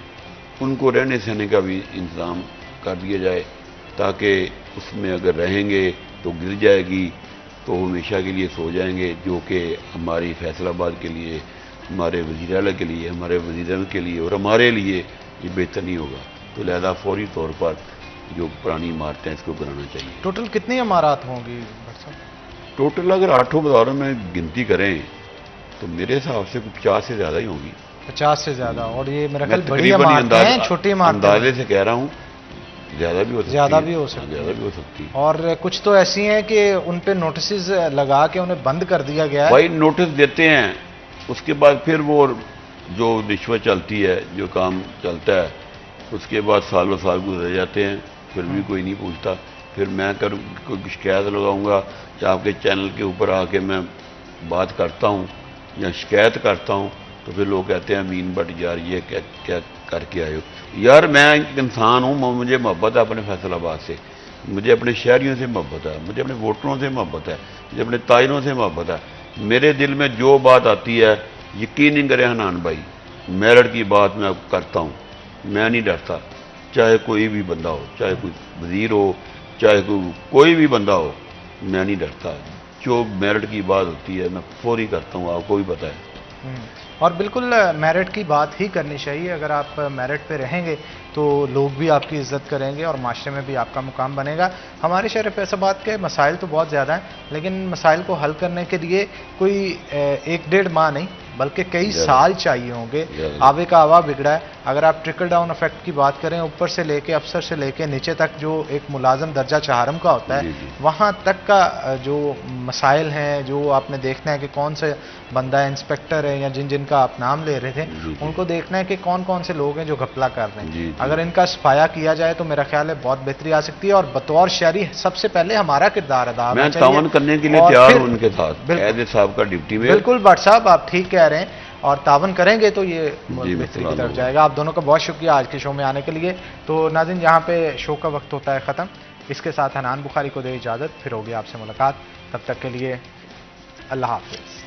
उनको रहने सहने का भी इंतज़ाम कर दिया जाए, ताकि उसमें अगर रहेंगे तो गिर जाएगी तो हमेशा के लिए सो जाएंगे, जो कि हमारी फैसलाबाद के लिए, हमारे वज़ीर आला के लिए, हमारे वज़ीर के लिए और हमारे लिए ये बेहतर नहीं होगा। तो लिहाजा फौरी तौर पर जो पुरानी इमारतें हैं इसको बनाना चाहिए। टोटल कितनी इमारत होंगी भट्ट साहब? टोटल अगर 8 बाजारों में गिनती करें तो मेरे हिसाब से 50 से ज़्यादा ही होंगी। 50 से ज़्यादा। और ये मेरा मैं ख्याल बड़ी तकरीबन इमारतें हैं, छोटी इमारतें? अंदाजे से कह रहा हूँ, ज़्यादा भी हो सकती है। ज़्यादा भी हो सकती है। ज़्यादा भी हो सकती है। और कुछ तो ऐसी हैं कि उन पे नोटिस लगा के उन्हें बंद कर दिया गया है। भाई नोटिस देते हैं, उसके बाद फिर वो जो रिश्वत चलती है, जो काम चलता है, उसके बाद सालों साल गुजर जाते हैं, फिर भी कोई नहीं पूछता। फिर मैं कोई शिकायत लगाऊंगा या आपके चैनल के ऊपर आके मैं बात करता हूँ या शिकायत करता हूँ तो फिर लोग कहते हैं अमीन भट्ट यार ये क्या करके आए हो। यार मैं एक इंसान हूँ, मुझे मोहब्बत है अपने फैसलाबाद से, मुझे अपने शहरियों से मोहब्बत है, मुझे अपने वोटरों से मोहब्बत है, मुझे अपने तायरों से मोहब्बत है। मेरे दिल में जो बात आती है, यकीन नहीं करें हनान भाई, मेरिट की बात मैं करता हूँ, मैं नहीं डरता। चाहे कोई भी बंदा हो, चाहे कोई वजीर हो, चाहे कोई भी बंदा हो, मैं नहीं डरता। जो मेरिट की बात होती है मैं फौरी करता हूँ, आपको भी पता है। और बिल्कुल मेरिट की बात ही करनी चाहिए। अगर आप मेरिट पे रहेंगे तो लोग भी आपकी इज्जत करेंगे और माशरे में भी आपका मुकाम बनेगा। हमारे शहर फैसलाबाद के मसाइल तो बहुत ज़्यादा हैं, लेकिन मसाइल को हल करने के लिए कोई 1-1.5 माह नहीं बल्कि कई साल चाहिए होंगे। आवे का आवा बिगड़ा है। अगर आप ट्रिकल डाउन इफेक्ट की बात करें, ऊपर से लेके अफसर से लेके नीचे तक जो एक मुलाजम दर्जा चहारम का होता है, वहाँ तक का जो मसाइल हैं, जो आपने देखना है कि कौन से बंदा है, इंस्पेक्टर है या जिनका आप नाम ले रहे थे, उनको देखना है कि कौन कौन से लोग हैं जो घपला कर रहे हैं। अगर इनका सफाया किया जाए तो मेरा ख्याल है बहुत बेहतरी आ सकती है। और बतौर शहरी सबसे पहले हमारा किरदार अदा होना चाहिए। मैं तावन करने के लिए तैयार हूं उनके साथ, एज साहब का ड्यूटी में। बिल्कुल भट्ट साहब, आप ठीक कह रहे हैं और तावन करेंगे तो ये बेहतरी की तरफ जाएगा। आप दोनों का बहुत शुक्रिया आज के शो में आने के लिए। तो नाज़रीन, यहाँ पे शो का वक्त होता है ख़त्म। इसके साथ हनान बुखारी को दे इजाज़त, फिर होगी आपसे मुलाकात। तब तक के लिए अल्लाह हाफ़िज़।